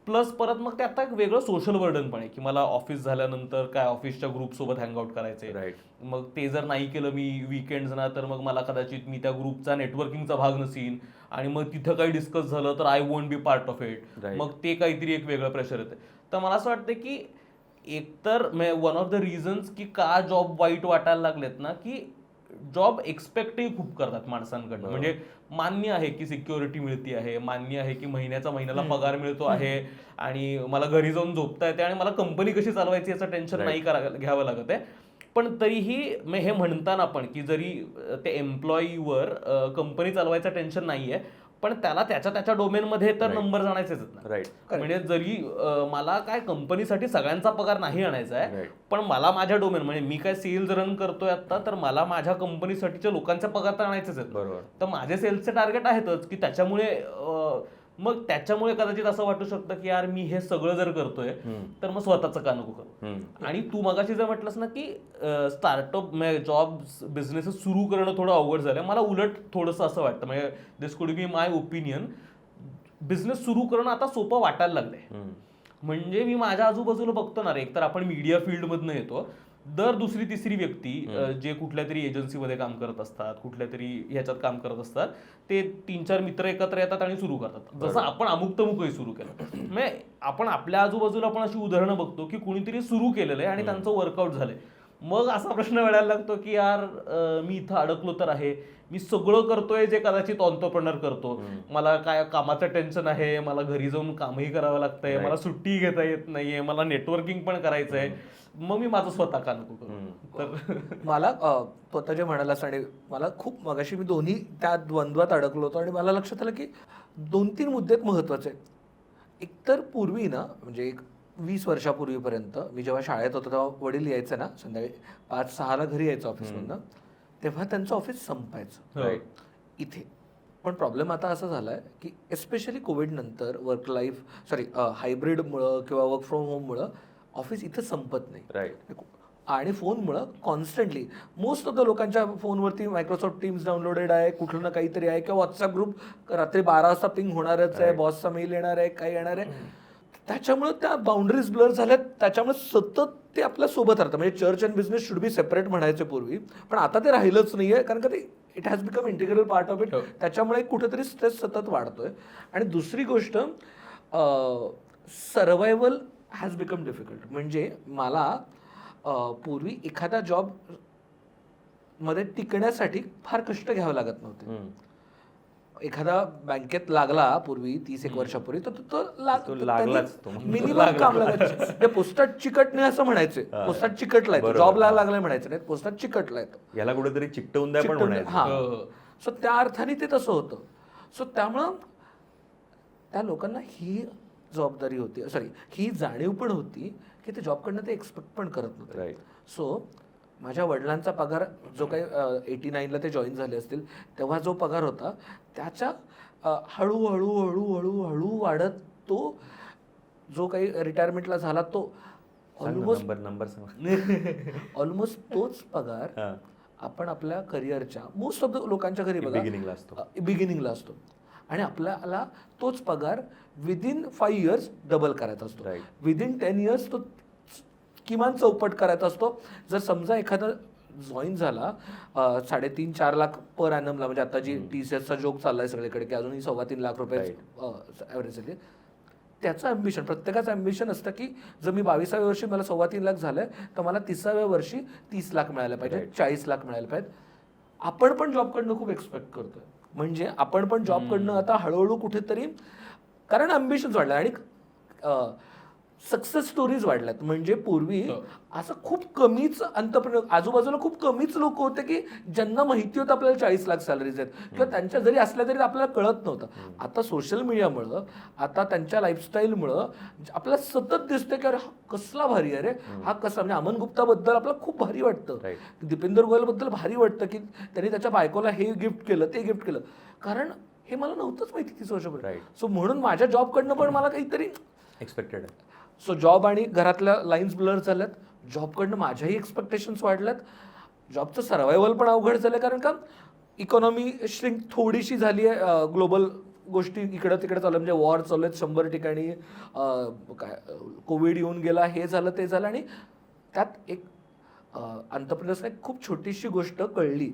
प्लस परत मग ते आता एक वेगळं सोशल बर्डन पण आहे की मला ऑफिस झाल्यानंतर काय ऑफिसच्या ग्रुपसोबत हँगआउट करायचंय. मग ते जर नाही केलं मी विकेंड्स ना तर मग मला कदाचित मी त्या ग्रुपचा नेटवर्किंगचा भाग नसीन आणि मग तिथं काही डिस्कस झालं तर I won't be part of it. मग ते काहीतरी एक वेगळं प्रेशर येतं. तर मला असं वाटतं की एकतर वन ऑफ द रिझन्स की का जॉब वाईट वाटायला लागलेत ना की जॉब एक्सपेक्टही खूप करतात माणसांकडनं. म्हणजे मान्य आहे की सिक्युरिटी मिळती आहे, मान्य आहे की महिन्याला पगार मिळतो आहे आणि मला घरी जाऊन झोपता येते आणि मला कंपनी कशी चालवायची याचं टेन्शन नाही घ्यावं लागत आहे. पण तरीही हे म्हणताना पण की जरी ते एम्प्लॉईवर कंपनी चालवायचं टेन्शन नाहीये पण त्याला त्याच्या डोमेनमध्ये तर नंबर आणायचेच आहेत ना. म्हणजे जरी मला काय कंपनीसाठी सगळ्यांचा पगार नाही आणायचा आहे पण मला माझ्या डोमेन म्हणजे मी काय सेल्स रन करतोय आता तर मला माझ्या कंपनीसाठीच्या लोकांचा पगार तर आणायचेच आहेत. तर माझे सेल्सचे टार्गेट आहेतच की त्याच्यामुळे कदाचित असं वाटू शकतं की यार मी हे सगळं जर करतोय तर मग स्वतःचं का नको करू. आणि तू मगाशी जर म्हटलंस ना की स्टार्टअप जॉब बिझनेसेस सुरू करणं थोडं अवघड झालं. मला उलट थोडंसं असं वाटतं म्हणजे दिस could be my opinion. Business सुरू करणं आता सोपं वाटायला लागलंय. म्हणजे मी माझ्या आजूबाजूला बघतो ना रे, एकतर आपण मीडिया फील्डमधनं येतो, दर दुसरी तिसरी व्यक्ती जे कुठल्या तरी एजन्सीमध्ये काम करत असतात, कुठल्या तरी ह्याच्यात काम करत असतात, ते 3-4 मित्र एकत्र येतात आणि सुरू करतात. जसं आपण अमुक तमुकही सुरू केलं. म्हणजे आपण आपल्या आजूबाजूला पण अशी उदाहरणं बघतो की कुणीतरी सुरू केलेलं आहे आणि त्यांचं वर्कआउट झालंय. मग असा प्रश्न मिळायला लागतो की यार मी इथं अडकलो तर आहे, मी सगळं करतोय जे कदाचित ऑन्टरप्रेनर करतो, मला काय कामाचं टेन्शन आहे, मला घरी जाऊन कामही करावं लागतंय, मला सुट्टी घेता येत नाहीये, मला नेटवर्किंग पण करायचंय, मग मी माझं स्वतः का नको करू. तर मला स्वतः जे म्हणालास आणि मला खूप मगाशी मी दोन्ही त्या द्वंद्वात अडकलो होतो आणि मला लक्षात आलं की 2-3 मुद्दे महत्वाचे आहेत. एकतर पूर्वी ना म्हणजे एक 20 वर्षापूर्वीपर्यंत मी जेव्हा शाळेत होतो तेव्हा वडील यायचे ना संध्याकाळी 5-6ला घरी यायचं ऑफिसमधनं, तेव्हा त्यांचं ऑफिस संपायचं इथे. पण प्रॉब्लेम आता असा झाला आहे की एस्पेशली कोविड नंतर हायब्रिडमुळं किंवा वर्क फ्रॉम होममुळं ऑफिस इथं संपत नाही. आणि फोनमुळं कॉन्स्टंटली मोस्ट ऑफ द लोकांच्या फोनवरती मायक्रोसॉफ्ट टीम्स डाउनलोडेड आहे, कुठलं ना काहीतरी आहे, किंवा व्हॉट्सअप ग्रुप रात्री 12 वाजता पिंग होणारच आहे, बॉसचा मेल येणार आहे, काय येणार आहे. त्याच्यामुळे त्या बाउंड्रीज ब्लर झाल्यात. त्याच्यामुळे सतत ते आपल्या सोबत राहतं. म्हणजे church and business should be separate म्हणायचे पूर्वी, पण आता ते राहिलंच नाही आहे कारण का ते it has become integral part of it. त्याच्यामुळे कुठेतरी स्ट्रेस सतत वाढतोय. आणि दुसरी गोष्ट सर्वायवल हॅज बिकम डिफिकल्ट. म्हणजे मला पूर्वी एखादा जॉब मध्ये टिकण्यासाठी फार कष्ट घ्यावे लागत नव्हते. एखादा बँकेत लागला पूर्वी 30 वर्षापूर्वी तर तो लागलाच तो. मिनिमम काम लागायचं. ते पोस्टात चिकटणे असं म्हणायचे, पोस्टात चिकटलाय, जॉबला लागलाय म्हणायचं नाही, पोस्टात चिकटलाय तो. याला कुठेतरी चिकटवून द्या पण म्हणायचं. हा, सो त्या अर्थाने ते तसं होतं. सो त्यामुळं त्या लोकांना ही जबाबदारी होती, सॉरी ही जाणीव पण होती की ते जॉबकडनं ते एक्सपेक्ट पण करत नव्हते. सो माझ्या वडिलांचा पगार जो काही 89ला ते जॉईन झाले असतील तेव्हा जो पगार होता त्याच्या हळूहळू हळूहळू हळू वाढत तो जो काही रिटायरमेंटला झाला तो ऑलमोस्ट तोच पगार आपण आपल्या करिअरच्या मोस्ट ऑफ द लोकांच्या घरी बिगिनिंगला असतो आणि आपल्याला तोच पगार विदिन 5 years डबल करायचा असतो. विदिन 10 years तो किमान चौपट करायचा असतो. जर समजा एखादा जॉईन झाला 3.5-4 लाख पर ॲनमला, म्हणजे आता जी TCSचा जोक चाललाय सगळीकडे की अजूनही 3.25 लाख रुपये ॲव्हरेज आहे, त्याचं ॲम्बिशन, प्रत्येकाचं ॲम्बिशन असतं की जर मी 22व्या वर्षी मला 3.25 लाख झालंय तर मला 30व्या वर्षी 30 लाख मिळायला पाहिजे, 40 लाख मिळायला पाहिजे. आपण पण जॉबकडनं खूप एक्सपेक्ट करतोय, म्हणजे आपण पण जॉबकडनं आता हळूहळू कुठेतरी, कारण ॲम्बिशन्स वाढल्या आणि सक्सेस स्टोरीज वाढल्यात. म्हणजे पूर्वी असं खूप कमीच आजूबाजूला खूप कमीच लोक होते की ज्यांना माहिती होतं आपल्याला 40 लाख सॅलरीज आहेत, किंवा त्यांच्या जरी असल्या तरी आपल्याला कळत नव्हतं. आता सोशल मीडियामुळं, आता त्यांच्या लाईफस्टाईलमुळं आपल्याला सतत दिसतं की अरे हा कसला भारी आहे रे, हा कसा, म्हणजे अमन गुप्ताबद्दल आपल्याला खूप भारी वाटतं, दीपेंदर गोयलबद्दल भारी वाटतं की त्यांनी त्याच्या बायकोला हे गिफ्ट केलं, ते गिफ्ट केलं, कारण हे मला नव्हतंच माहिती 30 वर्षापूर्वी. सो म्हणून माझ्या जॉबकडनं पण मला काहीतरी एक्सपेक्टेड आहे. सो जॉब आणि घरातल्या लाईन्स ब्लर झाल्यात, जॉबकडनं माझ्याही एक्सपेक्टेशन्स वाढल्यात, जॉबचं सर्वायवल पण अवघड झालं, कारण का इकॉनॉमी श्रिंक थोडीशी झाली आहे, ग्लोबल गोष्टी इकडं तिकडे चालू, म्हणजे वॉर चालू आहेत 100 ठिकाणी, काय कोविड येऊन गेला, हे झालं ते झालं, आणि त्यात एक एंटरप्रेन्योर्सला एक खूप छोटीशी गोष्ट कळली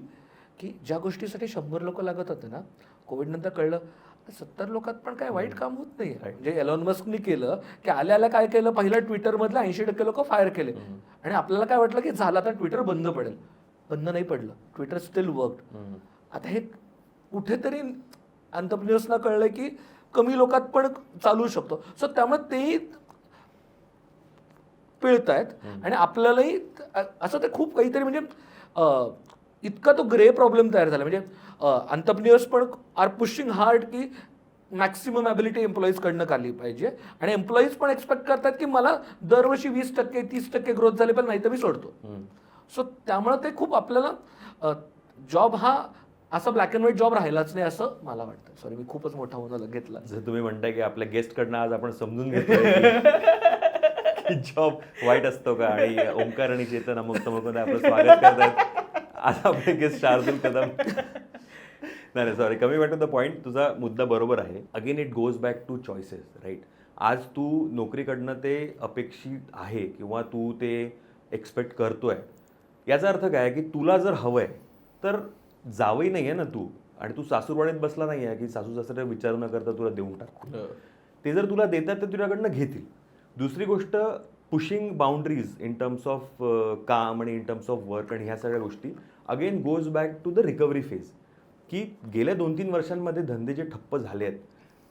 की ज्या गोष्टीसाठी 100 लोक लागत होते ना, कोविडनंतर कळलं 70 लोकात पण काय वाईट काम होत नाही. म्हणजे एलॉन मस्कनी केलं की आल्या काय केलं, पहिल्या ट्विटरमधलं 80% लोक फायर केले, आणि आपल्याला काय वाटलं की झालं आता ट्विटर बंद पडेल, बंद नाही पडलं, ट्विटर स्टील वर्क्ड. आता हे कुठेतरी एंटरप्रेन्योर्सना कळलं की कमी लोकात पण चालू शकतो. सो त्यामुळे तेही पिळतायत, आणि आपल्यालाही असं ते खूप काहीतरी, म्हणजे इतका तो ग्रे प्रॉब्लेम तयार झाला. म्हणजे एंटरप्रेन्योर्स पण आर पुशिंग हार्ड की मॅक्सिमम ॲबिलिटी एम्प्लॉईजकडनं काढली पाहिजे, आणि एम्प्लॉईज पण एक्सपेक्ट करतात की मला दरवर्षी 20% 30% ग्रोथ झाली पण नाही तर मी सोडतो. सो त्यामुळे ते खूप आपल्याला जॉब हा असा ब्लॅक अँड व्हाईट जॉब राहिलाच नाही असं मला वाटतं. सॉरी, मी खूपच मोठा होऊन घेतला. जर तुम्ही म्हणताय की आपल्या गेस्टकडनं आज आपण समजून घेतलं की जॉब वाईट असतो का, आणि ओंकार आणि चेतन मुक्तमुखमध्ये आपलं स्वागत करतात. आज आपले गेस्ट शार्दुल कदम. नाही सॉरी, कमी वाटतं द पॉईंट, तुझा मुद्दा बरोबर आहे. Again it goes back to choices, right. आज तू नोकरीकडनं ते अपेक्षित आहे किंवा तू ते एक्सपेक्ट करतोय, याचा अर्थ काय की तुला जर हवं आहे तर जावई नाही आहे ना तू, आणि तू सासूरवाडीत बसला नाही आहे की सासू सासरे विचारू न करता तुला देऊन टाक. ते जर तुला देतात तर तुझ्याकडनं घेतील. दुसरी गोष्ट, pushing boundaries in terms of काम आणि इन टर्म्स ऑफ वर्क आणि ह्या सगळ्या गोष्टी again goes back to the recovery phase, की गेल्या 2-3 वर्षांमध्ये धंदे जे ठप्प झाले आहेत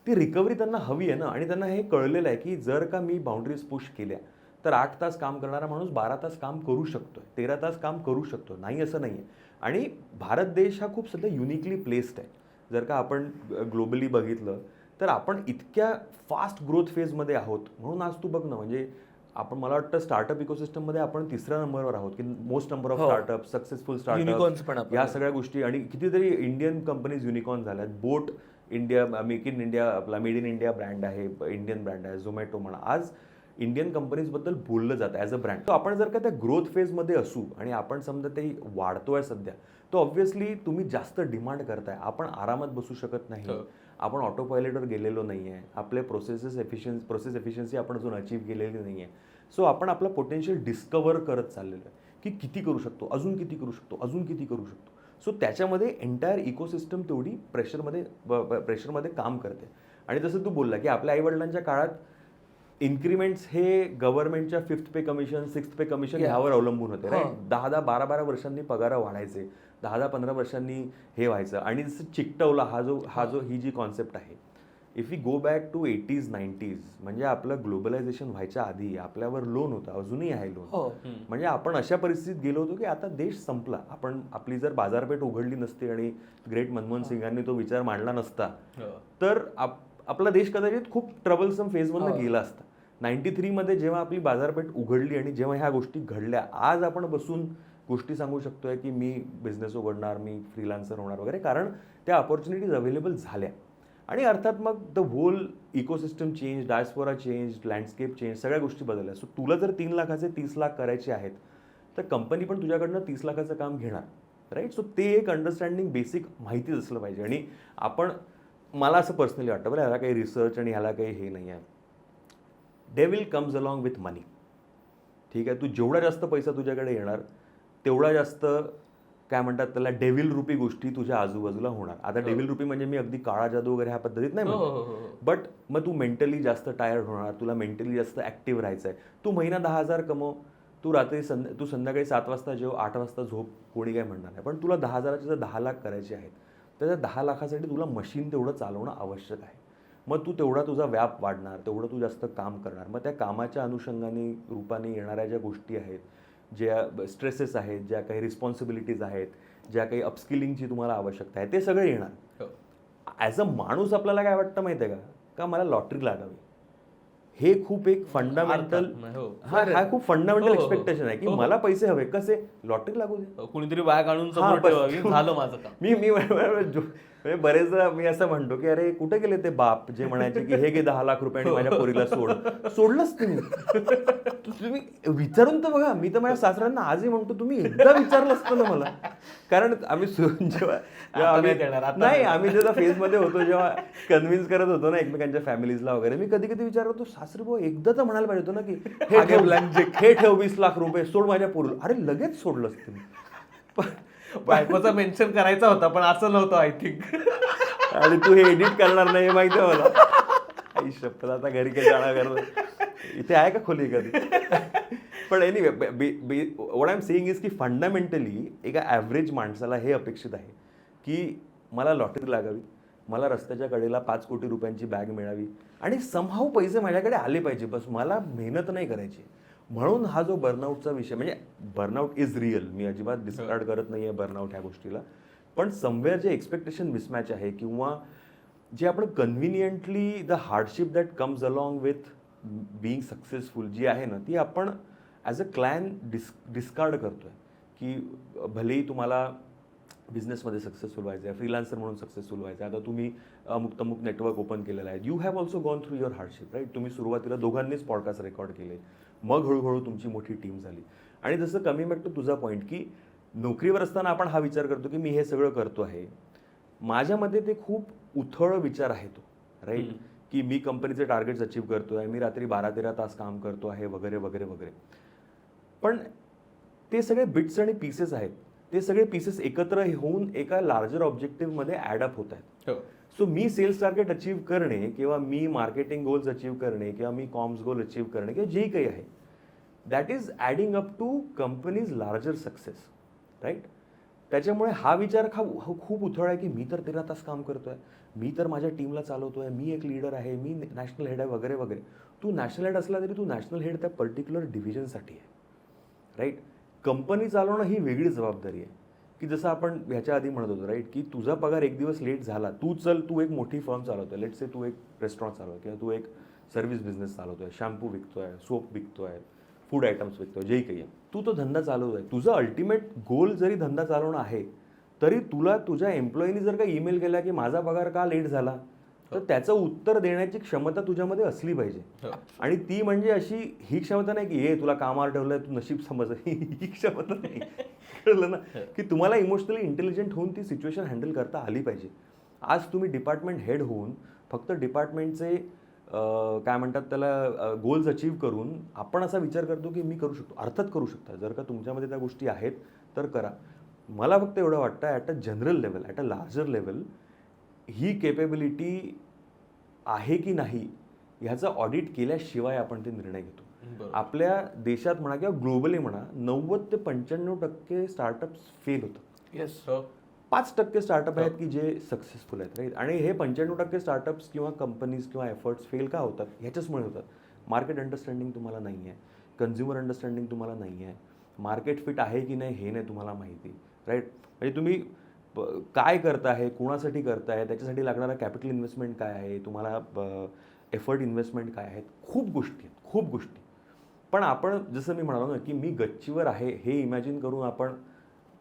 ती रिकव्हरी त्यांना हवी आहे ना, आणि त्यांना हे कळलेलं आहे की जर का मी बाउंड्रीज पुश केल्या तर 8 तास काम करणारा माणूस 12 तास काम करू शकतोय, 13 तास काम करू शकतो, नाही असं नाही आहे. आणि भारत देश हा खूप सध्या युनिकली प्लेस्ड आहे. जर का आपण ग्लोबली बघितलं तर आपण इतक्या फास्ट ग्रोथ फेजमध्ये आहोत. म्हणून आज तू बघ ना, म्हणजे आपण, मला वाटतं स्टार्टअप इकोसिस्टममध्ये आपण 3ऱ्या नंबरवर आहोत की most number of startup, successful startup, या सगळ्या गोष्टी, आणि कितीतरी इंडियन कंपनीज युनिकॉर्न झाल्यात. बोट इंडिया, मेक इन इंडिया, आपला मेड इन इंडिया ब्रँड आहे, इंडियन ब्रँड आहे. झोमॅटो म्हणा, आज इंडियन कंपनीजबद्दल बोललं जातं ॲज अ ब्रँड. तर आपण जर का त्या ग्रोथ फेजमध्ये असू आणि आपण समजा ते वाढतोय सध्या, तर ऑब्व्हियसली तुम्ही जास्त डिमांड करताय. आपण आरामात बसू शकत नाही, आपण ऑटो पायलटवर गेलेलो नाही आहे, आपले प्रोसेस एफिशियन्सी आपण अजून अचीव केलेली नाही आहे. सो आपण आपला पोटेन्शियल डिस्कवर करत चाललेलो आहे की किती करू शकतो, अजून किती करू शकतो, अजून किती करू शकतो. सो त्याच्यामध्ये एंटायर इकोसिस्टम तेवढी प्रेशरमध्ये काम करते. आणि जसं तू बोलला की आपल्या आईवडिलांच्या काळात इन्क्रीमेंट्स हे गव्हर्नमेंटच्या 5th पे कमिशन 6th पे कमिशन ह्यावर अवलंबून होते राईट. 10-10 12-12 वर्षांनी पगार वाढायचे, 10-15 वर्षांनी हे व्हायचं. आणि जसं चिकटवला हा जो ही जी कॉन्सेप्ट आहे, if you go back to 80s 90s, म्हणजे आपलं ग्लोबलायझेशन व्हायच्या आधी आपल्यावर लोन होतं, अजूनही आहे लोन. म्हणजे आपण अशा परिस्थितीत गेलो होतो की आता देश संपला. आपली जर बाजारपेठ उघडली नसती आणि ग्रेट मनमोहन सिंगांनी तो विचार मांडला नसता, तर आपला देश कदाचित खूप ट्रबलसम फेजमधनं गेला असता. 93 मध्ये जेव्हा आपली बाजारपेठ उघडली आणि जेव्हा ह्या गोष्टी घडल्या, आज आपण बसून गोष्टी सांगू शकतोय की मी बिझनेस उघडणार, मी फ्रीलान्सर होणार वगैरे, कारण त्या ऑपॉर्च्युनिटीज अवेलेबल झाल्या. आणि अर्थात मग the whole ecosystem change, diaspora change, landscape change, सगळ्या गोष्टी बदलल्या. सो तुला जर 3 लाखाचे 30 लाख करायचे आहेत, तर कंपनी पण तुझ्याकडनं 30 लाखाचं काम घेणार, राईट. सो ते एक अंडरस्टँडिंग बेसिक माहितीच असलं पाहिजे. आणि मला असं पर्सनली वाटतं, बरं, ह्याला काही रिसर्च आणि ह्याला काही हे नाही आहे. डेव्हिल कम्स अलॉंग विथ मनी. ठीक आहे, तू जेवढा जास्त पैसा तुझ्याकडे येणार, तेवढा जास्त काय म्हणतात त्याला डेव्हिल रुपी गोष्टी तुझ्या आजूबाजूला होणार. आता डेव्हिल रुपी म्हणजे मी अगदी काळा जादू वगैरे ह्या पद्धतीत नाही म्हणतो, बट मग तू मेंटली जास्त टायर्ड होणार, तुला मेंटली जास्त ऍक्टिव्ह राहायचं आहे. तू महिना 10,000 कमव, तू तू संध्याकाळी 7 वाजता जेव, 8 वाजता झोप, कोणी काय म्हणणार नाही. पण तुला 10,000चे जर 10 लाख करायचे आहेत, तर त्या 10 लाखासाठी तुला मशीन तेवढं चालवणं आवश्यक आहे. मग तू तेवढा तुझा व्याप वाढणार, तेवढं तू जास्त काम करणार. मग त्या कामाच्या अनुषंगाने रूपाने येणाऱ्या ज्या गोष्टी आहेत, ज्या स्ट्रेसेस आहेत, ज्या काही रिस्पॉन्सिबिलिटीज आहेत, ज्या काही अपस्किलिंगची तुम्हाला आवश्यकता आहे, ते सगळे येणार. ॲज अ माणूस आपल्याला काय वाटतं माहिती आहे का मला लॉटरी लागावी. हे खूप एक फंडामेंटल हा खूप फंडामेंटल एक्सपेक्टेशन आहे की मला पैसे हवे. कसे? लॉटरी लागू दे, कुणीतरी बॅग आणून झालं माझं काम. मी बरेचदा मी असं म्हणतो की अरे कुठे गेले ते बाप जे म्हणायचे की हे घे 10 लाख रुपये आणि माझ्या पोरीला सोडलंच तुम्ही विचारून तर बघा. मी तर माझ्या सासऱ्यांना आजही म्हणतो तुम्ही एकदा विचारलं असतं ना मला. कारण आम्ही आम्ही जेव्हा फेजमध्ये होतो, जेव्हा कन्व्हिन्स करत होतो ना एकमेकांच्या फॅमिलीजला वगैरे, मी कधी कधी विचार करतो सासरे भाऊ एकदा तर म्हणायला पाहिजे होतं ना की हे ठेव 20 लाख रुपये, सोड माझ्या पोरीला. अरे लगेच सोडलंच तुम्ही. बायकोचा मेन्शन करायचा होता पण असं नव्हतं आय थिंक. आणि तू हे एडिट करणार नाही माहिती आहे मला. आई शपथ, आता घरी काही जाणार करणार इथे आहे का खोली कधी. पण anyway what I am saying is की फंडामेंटली एका ॲव्हरेज माणसाला हे अपेक्षित आहे की मला लॉटरी लागावी, मला रस्त्याच्या कडेला 5 कोटी रुपयांची बॅग मिळावी आणि समहाऊ पैसे माझ्याकडे आले पाहिजे. बस मला मेहनत नाही करायची. म्हणून हा जो बर्नआउटचा विषय, म्हणजे बर्नआउट इज रिअल, मी अजिबात डिस्कार्ड करत नाही आहे बर्नआउट ह्या गोष्टीला. पण समवेअर जे एक्सपेक्टेशन मिसमॅच आहे किंवा जे आपण conveniently the hardship that comes along with being successful जी आहे ना, ती आपण ॲज अ क्लॅन डिस्कार्ड करतोय. की भलेही तुम्हाला बिझनेसमध्ये सक्सेसफुल व्हायचं आहे, फ्रीलान्सर म्हणून सक्सेसफुल व्हायचं आहे, आता तुम्ही अमुक नेटवर्क ओपन केलेलं आहे, you have also gone through your hardship, right. तुम्ही सुरुवातीला दोघांनीच पॉडकास्ट रेकॉर्ड केले, मग हळूहळू तुमची मोठी टीम झाली. आणि जसं कमिंग बॅक टू तुझा पॉईंट की नोकरीवर असताना आपण हा विचार करतो की मी हे सगळं करतो आहे. माझ्यामध्ये ते खूप उथळ विचार आहे तो, राईट. की मी कंपनीचे टार्गेट्स अचीव्ह करतो आहे, मी रात्री 12-13 तास काम करतो आहे वगैरे वगैरे वगैरे. पण ते सगळे बिट्स आणि पीसेस आहेत. ते सगळे पीसेस एकत्र होऊन एका लार्जर ऑब्जेक्टिव्हमध्ये ॲडअप होत आहेत. सो मी सेल्स टार्गेट अचीव्ह करणे किंवा मी मार्केटिंग गोल्स अचीव्ह करणे किंवा मी कॉम्स गोल अचीव्ह करणे किंवा जे काही आहे, that is adding up to company's larger success, right. त्याच्यामुळे हा विचार खूप उथळ आहे की मी तर 13 तास काम करतो आहे, मी तर माझ्या टीमला चालवतो आहे, मी एक लीडर आहे, मी नॅशनल हेड आहे वगैरे वगैरे. तू नॅशनल हेड असला तरी तू नॅशनल हेड त्या पर्टिक्युलर डिव्हिजनसाठी आहे, राईट. कंपनी चालवणं ही वेगळी जबाबदारी आहे. की जसं आपण ह्याच्या आधी म्हणत होतो, राईट, की तुझा पगार एक दिवस लेट झाला, तू एक मोठी फर्म चालवतोय, लेट्स से तू एक रेस्टॉरंट चालवतोय किंवा तू एक सर्व्हिस बिझनेस चालवतोय, शॅम्पू विकतोय, सोप विकतोय, फूड आयटम्स विकतोय, जे काही आहे, तू तो धंदा चालवतोय. तुझं अल्टिमेट गोल जरी धंदा चालवणं आहे, तरी तुला तुझ्या एम्प्लॉईनी जर का ईमेल केला की माझा पगार का लेट झाला, तर त्याचं उत्तर देण्याची क्षमता तुझ्यामध्ये असली पाहिजे. आणि ती म्हणजे अशी ही क्षमता नाही की हे तुला कामावर ठेवलंय तू नशीब समज, ही क्षमता नाही. कळलं ना, की तुम्हाला इमोशनली इंटेलिजंट होऊन ती सिच्युएशन हँडल करता आली पाहिजे. आज तुम्ही डिपार्टमेंट हेड होऊन फक्त डिपार्टमेंटचे काय म्हणतात त्याला गोल्स अचीव्ह करून आपण असा विचार करतो की मी करू शकतो. अर्थात करू शकता, जर का तुमच्यामध्ये त्या गोष्टी आहेत तर करा. मला फक्त एवढं वाटतं at a general level, at a larger level he capability आहे की नाही ह्याचं ऑडिट केल्याशिवाय आपण ते निर्णय घेतो. बरोबर. आपल्या देशात म्हणा किंवा ग्लोबली म्हणा 90 ते 95% स्टार्टअप्स फेल होतात. येस. 5% स्टार्टअप आहेत की जे सक्सेसफुल आहेत, राईट. आणि हे 95% स्टार्टअप्स किंवा कंपनीज किंवा एफर्ट्स फेल का होतात ह्याच्याचमुळे होतात. मार्केट अंडरस्टँडिंग तुम्हाला नाही आहे, कन्झ्युमर अंडरस्टँडिंग तुम्हाला नाही आहे, मार्केट फिट आहे की नाही हे नाही तुम्हाला माहिती, राईट. म्हणजे तुम्ही काय करताय, कोणासाठी करताय, त्याच्यासाठी लागणारा कॅपिटल इन्व्हेस्टमेंट काय आहे, तुम्हाला एफर्ट इन्व्हेस्टमेंट काय आहेत, खूप गोष्टी आहेत, खूप गोष्टी. पण आपण जसं मी म्हणालो ना की मी गच्चीवर आहे हे इमॅजिन करून आपण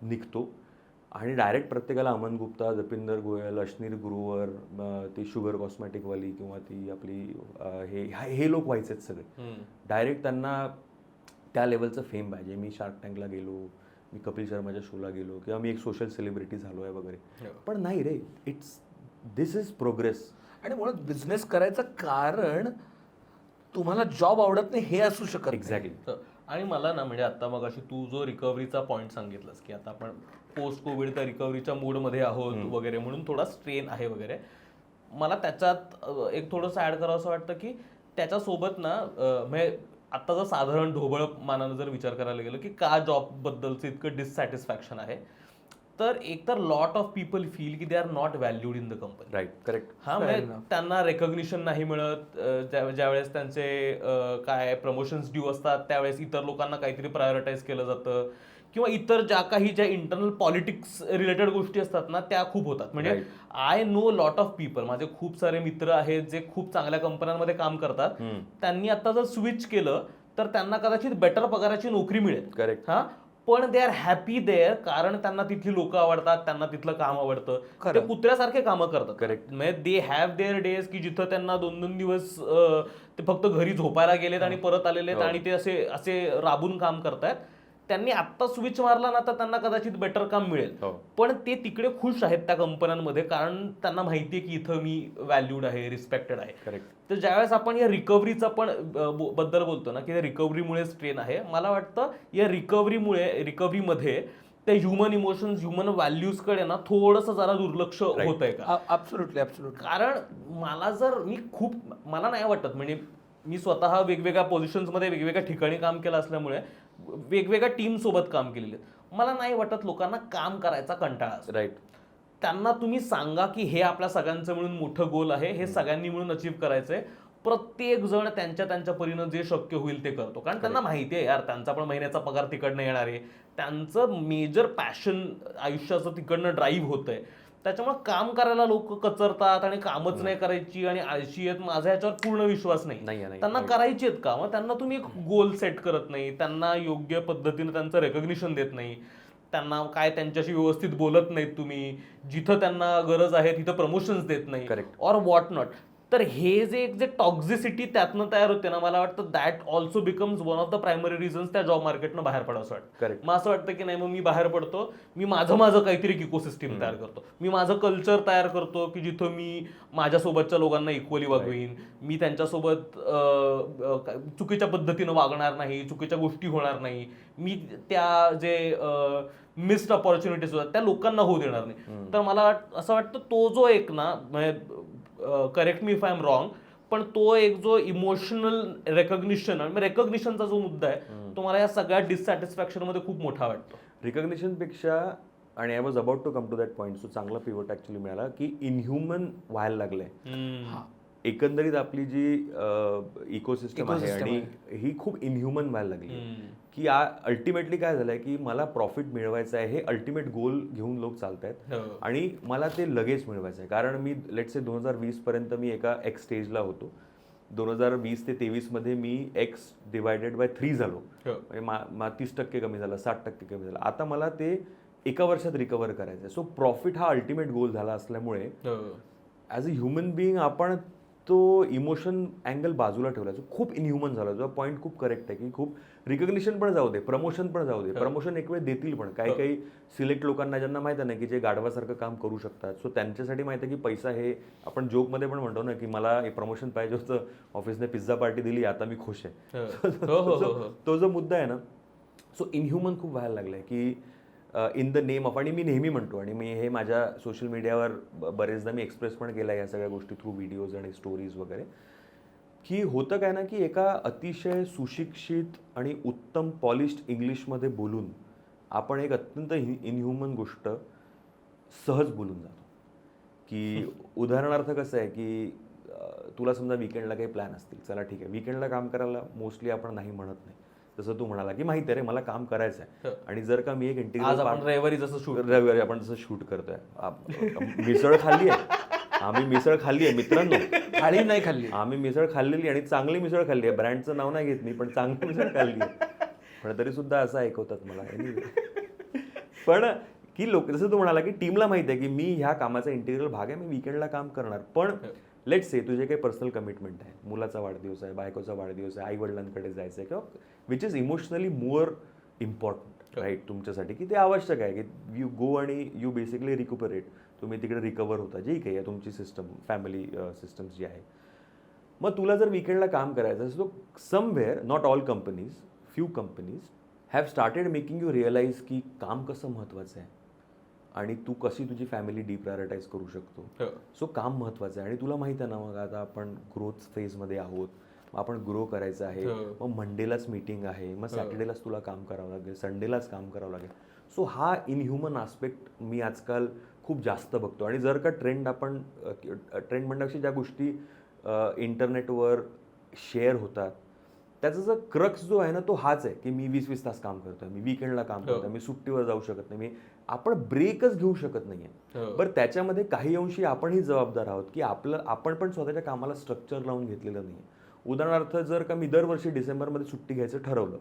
निघतो आणि डायरेक्ट प्रत्येकाला अमन गुप्ता, जपिंदर गोयल, अश्नीर गुरुवर, ती शुगर कॉस्मॅटिकवाली किंवा ती आपली हे लोक व्हायचे सगळे. डायरेक्ट त्यांना त्या लेवलचं फेम पाहिजे. मी शार्क टँकला गेलो, मी कपिल शर्माच्या शोला गेलो किंवा मी एक सोशल सेलिब्रिटी झालो आहे वगैरे. पण नाही रे, दिस इज प्रोग्रेस. आणि मुळात बिझनेस करायचं कारण तुम्हाला जॉब आवडत नाही हे असू शकत नाही. एक्झॅक्टली. आणि मला ना म्हणजे आता मग अशी तू जो रिकव्हरीचा पॉईंट सांगितलास की आता आपण पोस्ट कोविड त्या रिकव्हरीच्या मूडमध्ये आहोत वगैरे म्हणून थोडा स्ट्रेन आहे वगैरे, मला त्याच्यात एक थोडंसं ॲड करावं असं वाटतं की त्याच्यासोबत ना म्हणजे आता जर साधारण ढोबळ मानानं जर विचार करायला गेलो की का जॉबबद्दलचं इतकं डिससॅटिस्फॅक्शन आहे, तर एकतर लॉट ऑफ पीपल फील की they are not valued in the company. Right, correct. हा म्हणजे त्यांना रेकग्निशन नाही मिळत. ज्यावेळेस त्यांचे काय प्रमोशन्स ड्यू असतात त्यावेळेस इतर लोकांना काहीतरी प्रायोरिटाईज केलं जातं किंवा इतर ज्या इंटरनल पॉलिटिक्स रिलेटेड गोष्टी असतात ना त्या खूप होतात. म्हणजे I know lot of people, माझे खूप सारे मित्र आहेत जे खूप चांगल्या कंपन्यांमध्ये काम करतात. त्यांनी आता जर स्विच केलं तर त्यांना कदाचित बेटर पगाराची नोकरी मिळेल. करेक्ट. हा, पण दे आर हॅपी देअर कारण त्यांना तिथली लोक आवडतात, त्यांना तिथलं काम आवडतं. ते कुत्र्यासारखे कामं करतात. करेक्ट. म्हणजे दे हॅव देअर डेज की जिथं त्यांना 2-2 दिवस ते फक्त घरी झोपायला गेलेत आणि परत आलेले आहेत आणि ते असे राबून काम करतायत. त्यांनी आत्ता स्विच मारला ना तर त्यांना कदाचित बेटर काम मिळेल. पण ते तिकडे खुश आहेत त्या कंपन्यांमध्ये कारण त्यांना माहितीये की इथं मी व्हॅल्यूड आहे, रिस्पेक्टेड आहे. करेक्ट. तर ज्यावेळेस आपण या रिकव्हरीचा पण बद्दल बोलतो ना की रिकव्हरीमुळे स्ट्रेन आहे, मला वाटतं या रिकव्हरीमध्ये त्या ह्युमन इमोशन्स, ह्युमन व्हॅल्यूजकडे ना थोडंसं जरा दुर्लक्ष होत आहे का? ॲब्सोल्युटली. कारण मला नाही वाटत, म्हणजे मी स्वतः वेगवेगळ्या पोझिशन्समध्ये वेगवेगळ्या ठिकाणी काम केलं असल्यामुळे वेगवेगळ्या टीम सोबत काम केलेले, मला नाही वाटत लोकांना काम करायचा कंटाळा असतो. राईट. त्यांना तुम्ही सांगा की हे आपल्या सगळ्यांचं मिळून मोठं गोल आहे, हे सगळ्यांनी मिळून अचीव्ह करायचंय. प्रत्येक जण त्यांच्या परीनं जे शक्य होईल ते करतो कारण त्यांना माहिती आहे यार त्यांचा पण महिन्याचा पगार तिकडनं येणार आहे. त्यांचं मेजर पॅशन आयुष्याचं तिकडनं ड्राईव्ह होतंय. त्याच्यामुळे काम करायला लोक कचरतात आणि कामच नाही करायची आणि आळशी आहेत. माझा याच्यावर पूर्ण विश्वास नाही. त्यांना करायची आहेत का, मग त्यांना तुम्ही एक गोल सेट करत नाही, त्यांना योग्य पद्धतीने त्यांचं रेकग्निशन देत नाही, त्यांना काय त्यांच्याशी व्यवस्थित बोलत नाहीत तुम्ही, जिथं त्यांना गरज आहे तिथं प्रमोशन्स देत नाही ऑर व्हॉट नॉट. तर हे जे टॉक्झिसिटी त्यातनं तयार होते ना, मला वाटतं that also becomes one of the primary reasons त्या जॉब मार्केटनं बाहेर पडावं वाटतं. मग असं वाटतं की नाही, मग मी बाहेर पडतो, मी माझं काहीतरी इकोसिस्टम तयार करतो, मी माझं कल्चर तयार करतो की जिथं मी माझ्यासोबतच्या लोकांना इक्वली वागवीन, मी त्यांच्यासोबत चुकीच्या पद्धतीनं वागणार नाही, चुकीच्या गोष्टी होणार नाही, मी त्या जे मिस्ड अपॉर्च्युनिटीज होतात त्या लोकांना होऊ देणार नाही. तर मला असं वाटतं तो जो एक ना, correct me if I am wrong, पण तो एक जो इमोशनल रेकग्निशनचा जो मुद्दा आहे तो मला या सगळ्या डिससॅटिस्फॅक्शन मध्ये खूप मोठा वाटतो. रिकग्निशनपेक्षा, आणि I was about to come to that point, so चांगला पिवट ऍक्च्युली मिळाला की इनह्युमन व्हायला लागलंय. एकंदरीत आपली जी इकोसिस्टम आहे आणि ही खूप इनह्युमन व्हायला लागली की अल्टिमेटली काय झालंय की मला प्रॉफिट मिळवायचं आहे, हे अल्टिमेट गोल घेऊन लोक चालतायत आणि मला ते लगेच मिळवायचं आहे. कारण मी लेट्स से 2020 पर्यंत मी एका एक्स स्टेजला होतो, 2020 ते 23 मध्ये मी एक्स डिवायडेड बाय 3 झालो, म्हणजे 30% कमी झाला, 60% कमी झाला. आता मला ते एका वर्षात रिकवर करायचं आहे. सो प्रॉफिट हा अल्टिमेट गोल झाला असल्यामुळे ॲज अ ह्युमन बिईंग आपण तो इमोशन अँगल बाजूला ठेवला, जो खूप इनह्युमन झाला. जो पॉईंट खूप करेक्ट आहे की खूप रिकग्निशन पण जाऊ दे, प्रमोशन पण जाऊ दे, प्रमोशन एक वेळ देतील पण काही सिलेक्ट लोकांना ज्यांना माहिती आहे ना की जे गाढवासारखं काम करू शकतात. सो त्यांच्यासाठी माहिती आहे की पैसा हे, आपण जोकमध्ये पण म्हणतो ना की मला प्रमोशन पाहिजे होतं, ऑफिसने पिझ्झा पार्टी दिली, आता मी खुश आहे. तो जो मुद्दा आहे ना, सो इनह्युमन खूप व्हायला लागलाय की इन द नेम ऑफ, आणि मी नेहमी म्हणतो आणि मी हे माझ्या सोशल मीडियावर बरेचदा मी एक्सप्रेस पण केला या सगळ्या गोष्टी थ्रू व्हिडिओज आणि स्टोरीज वगैरे, की होतं काय ना की एका अतिशय सुशिक्षित आणि उत्तम पॉलिश्ड इंग्लिशमध्ये बोलून आपण एक अत्यंत इनह्युमन गोष्ट सहज बोलून जातो. की उदाहरणार्थ कसं आहे की तुला समजा विकेंडला काही प्लॅन असतील, चला ठीक आहे विकेंडला काम करायला मोस्टली आपण नाही म्हणत नाही. जसं तू म्हणाला की माहिती आहे रे मला काम करायचं आहे, आणि जर का मी एक आज इंटिग्रल आपण रविवारी जसं शूट रविवारी आपण जसं शूट करतोय, मिसळ खाल्ली आहे, आम्ही मिसळ खाल्ली आहे मित्रांनो, थाळी नाही खाल्ली. आम्ही मिसळ खाल्लेली आणि चांगली मिसळ खाल्ली आहे. ब्रँडचं नाव नाही घेत मी, पण चांगली मिसळ खाल्ली आहे. पण तरी सुद्धा असं ऐकवतात मला. पण की लोक जसं तू म्हणाला की टीमला माहिती आहे की मी ह्या कामाचा इंटिग्रल भाग आहे, मी विकेंडला काम करणार. पण लेट्स से तुझे काही पर्सनल कमिटमेंट आहे, मुलाचा वाढदिवस आहे, बायकोचा वाढदिवस आहे, आई वडिलांकडे जायचं आहे, किंवा which is emotionally more important right तुमच्यासाठी, की ते आवश्यक आहे की यू गो आणि यू बेसिकली रिक्युपरेट, तुम्ही तिकडे रिकवर होता, जे काही आहे तुमची सिस्टम, फॅमिली सिस्टम्स जी आहे. मग तुला जर विकेंडला काम करायचं असेल, so somewhere, not all companies, few companies have started making you realise की काम कसं महत्त्वाचं आहे आणि तू कशी तुझी फॅमिली डिप्रायोरिटाईज करू शकतो. सो काम महत्त्वाचं आहे. आणि तुला माहिती आहे ना, मग आता आपण ग्रोथ फेजमध्ये आहोत, मग आपण ग्रो करायचं आहे, मग मंडेलाच मीटिंग आहे, मग सॅटर्डेलाच तुला काम करावं लागेल, संडेलाच काम करावं लागेल. सो हा इनह्युमन आस्पेक्ट मी आजकाल खूप जास्त बघतो. आणि जर का ट्रेंड आपण ट्रेंड म्हणण्यापेक्षा ज्या गोष्टी इंटरनेटवर शेअर होतात त्याचा जर क्रक्स जो आहे ना तो हाच आहे की मी 20-20 तास काम करतोय, मी विकेंडला काम करतोय, मी सुट्टीवर जाऊ शकत नाही, आपण ब्रेकच घेऊ शकत नाहीये. बरं त्याच्यामध्ये काही अंशी आपणही जबाबदार आहोत की आपण पण स्वतःच्या कामाला स्ट्रक्चर लावून घेतलेलं नाहीये. उदाहरणार्थ जर का मी दरवर्षी डिसेंबरमध्ये सुट्टी घ्यायचं ठरवलं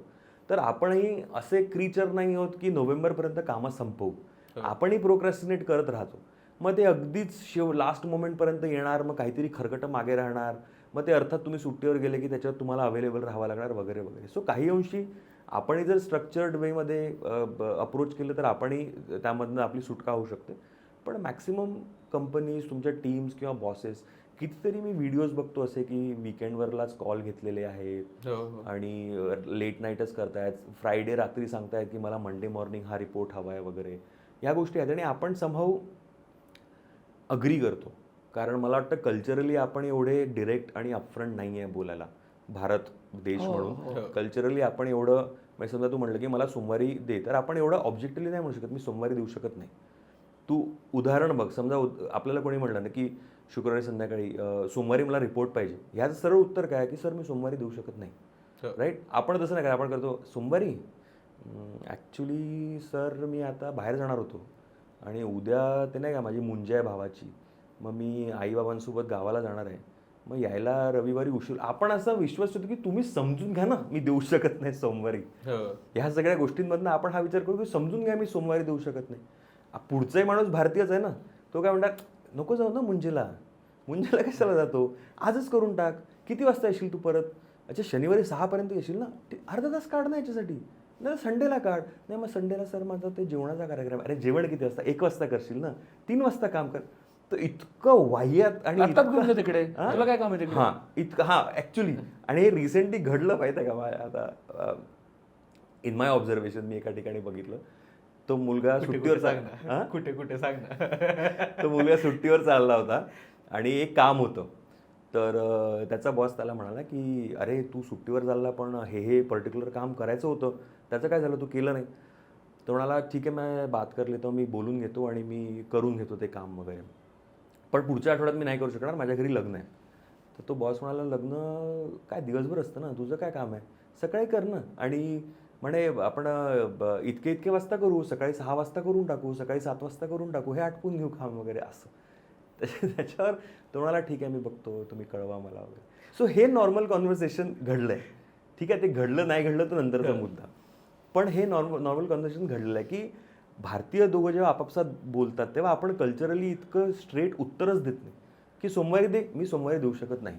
तर आपणही असे क्रीचर नाही आहोत की नोव्हेंबरपर्यंत कामं संपवू. आपणही प्रोक्रॅस्टिनेट करत राहतो. मग ते अगदीच लास्ट मोमेंटपर्यंत येणार, मग काहीतरी खरकटं मागे राहणार, मग ते अर्थात तुम्ही सुट्टीवर गेले की त्याच्यावर तुम्हाला अवेलेबल राहावं लागणार वगैरे वगैरे. सो काही अंशी आपणही जर स्ट्रक्चर्ड वेमध्ये अप्रोच केलं तर आपणही त्यामधनं आपली सुटका होऊ शकते. पण मॅक्सिमम कंपनीज, तुमच्या टीम्स किंवा बॉसेस, कितीतरी मी व्हिडिओज बघतो असे की विकेंडवरलाच कॉल घेतलेले आहेत आणि लेट नाईटच करतायत, फ्रायडे रात्री सांगतायत की मला मंडे मॉर्निंग हा रिपोर्ट हवा आहे वगैरे. या गोष्टी आहेत आणि आपण समहाऊ अग्री करतो. कारण मला वाटतं कल्चरली आपण एवढे डिरेक्ट आणि अपफ्रंट नाही आहे बोलायला. भारत देश म्हणून कल्चरली आपण एवढं, म्हणजे समजा तू म्हटलं की मला सोमवारी दे, तर आपण एवढं ऑब्जेक्टिव्हली नाही म्हणू शकत मी सोमवारी देऊ शकत नाही. तू उदाहरण बघ, समजा आपल्याला कोणी म्हटलं ना की शुक्रवारी संध्याकाळी सोमवारी मला रिपोर्ट पाहिजे, ह्याचं सरळ उत्तर काय की सर मी सोमवारी देऊ शकत नाही. राईट. आपण तसं नाही काय, आपण करतो सोमवारी ॲक्च्युली सर मी आता बाहेर जाणार होतो आणि उद्या ते नाही का माझी मुंजी आहे भावाची, मग मी आईबाबांसोबत गावाला जाणार आहे, मग यायला रविवारी उशीर. आपण असा विश्वास ठेवतो की तुम्ही समजून घ्या ना मी देऊ शकत नाही सोमवारी. ह्या सगळ्या गोष्टींमधनं आपण हा विचार करू की समजून घ्या मी सोमवारी देऊ शकत नाही. पुढचाही माणूस भारतीयच आहे ना, तो काय म्हणतात नको जाऊ ना मुंजीला कशाला जातो, आजच करून टाक. किती वाजता येशील तू परत? अच्छा शनिवारी 6 येशील ना, अर्धा तास काढ ना याच्यासाठी, नाही संडेला काढ. नाही मग संडेला सर माझा ते जेवणाचा कार्यक्रम. अरे जेवण किती वाजता? 1 वाजता करशील ना, 3 वाजता काम कर. तर इतकं वाह्यात आणि तिकडे तुला काय काम आहे तिकडे? इतकं ऍक्च्युली. आणि हे रिसेंटली घडलं माहिती आहे का, आता इन माय ऑब्झर्वेशन मी एका ठिकाणी बघितलं, तो मुलगा सुट्टीवर कुठे सांग ना. तो मुलगा सुट्टीवर चालला होता आणि एक काम होतं, तर त्याचा बॉस त्याला म्हणाला की अरे तू सुट्टीवर चालला पण हे पर्टिक्युलर काम करायचं होतं, त्याचं काय झालं तू केलं नाही? तो म्हणाला ठीक आहे मैं बात कर लेतो, मी बोलून घेतो आणि मी करून घेतो ते काम वगैरे, पण पुढच्या आठवड्यात मी नाही करू शकणार, माझ्या घरी लग्न आहे. तर तो बॉस म्हणाला लग्न काय दिवसभर असतं ना, तुझं काय काम आहे, सकाळी कर ना. आणि म्हणे आपण इतके वाजता करू, सकाळी 6 वाजता करून टाकू, सकाळी 7 वाजता करून टाकू, हे आटपून घेऊ काम वगैरे असं. त्याच्यावर तो म्हणाला ठीक आहे मी बघतो, तुम्ही कळवा मला वगैरे. सो हे नॉर्मल कॉन्व्हर्सेशन घडलंय. ठीक आहे, ते घडलं नाही घडलं तर नंतरचा मुद्दा, पण हे नॉर्मल कॉन्व्हर्सेशन घडलेलं आहे की भारतीय दोघं जेव्हा आपापसात बोलतात तेव्हा आपण कल्चरली इतकं स्ट्रेट उत्तरच देत नाही की सोमवारी दे, मी सोमवारी देऊ शकत नाही.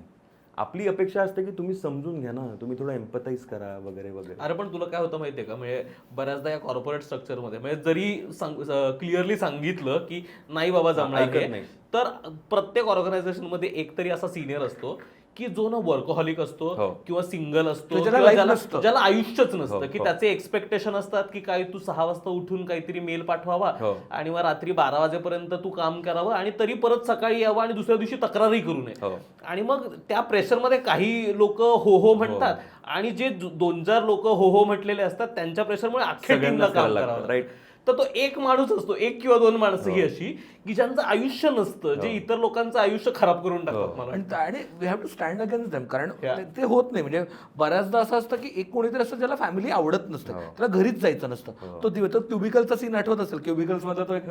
आपली अपेक्षा असते की तुम्ही समजून घ्या ना, तुम्ही थोडं एम्पथाइज करा वगैरे वगैरे. अरे पण तुला काय होतं माहितीये का, म्हणजे बऱ्याचदा या कॉर्पोरेट स्ट्रक्चरमध्ये म्हणजे जरी क्लिअरली सांगितलं की नाही बाबा जमणार नाही, तर प्रत्येक ऑर्गनायझेशनमध्ये एकतरी असा सिनियर असतो की जो ना वर्कहॉलिक असतो हो. किंवा सिंगल असतो त्याच्याला किंवा life नसतं. ज्याला आयुष्यच हो, नसतं की हो. त्याचे एक्सपेक्टेशन असतात की काय तू 6 वाजता उठून काहीतरी मेल पाठवावा हो. आणि मग रात्री 12 वाजेपर्यंत तू काम करावं आणि तरी परत सकाळी यावं आणि दुसऱ्या दिवशी तक्रारही करू नये. हो. आणि मग त्या प्रेशरमध्ये काही लोक हो हो म्हणतात आणि जे 2-4 लोक हो हो म्हटलेले असतात त्यांच्या प्रेशरमुळे अख्ख्या टीमला सगळ्यांनाच काम करायला करावं लागतं, लागतं. right? तर तो एक माणूस असतो, एक किंवा 2 माणसं ही अशी की ज्यांचं आयुष्य नसतं, जे इतर लोकांचं आयुष्य खराब करून टाकतात मला वाटतं. आणि we have to stand against them, कारण Yeah. ते होत नाही. म्हणजे बऱ्याचदा असं असतं की एक कोणीतरी असतं ज्याला फॅमिली आवडत नसतं, त्याला घरीच जायचं नसतं. तो क्युबिकलचा सीन आठवत असेल, क्युबिकल्स मधला तो एक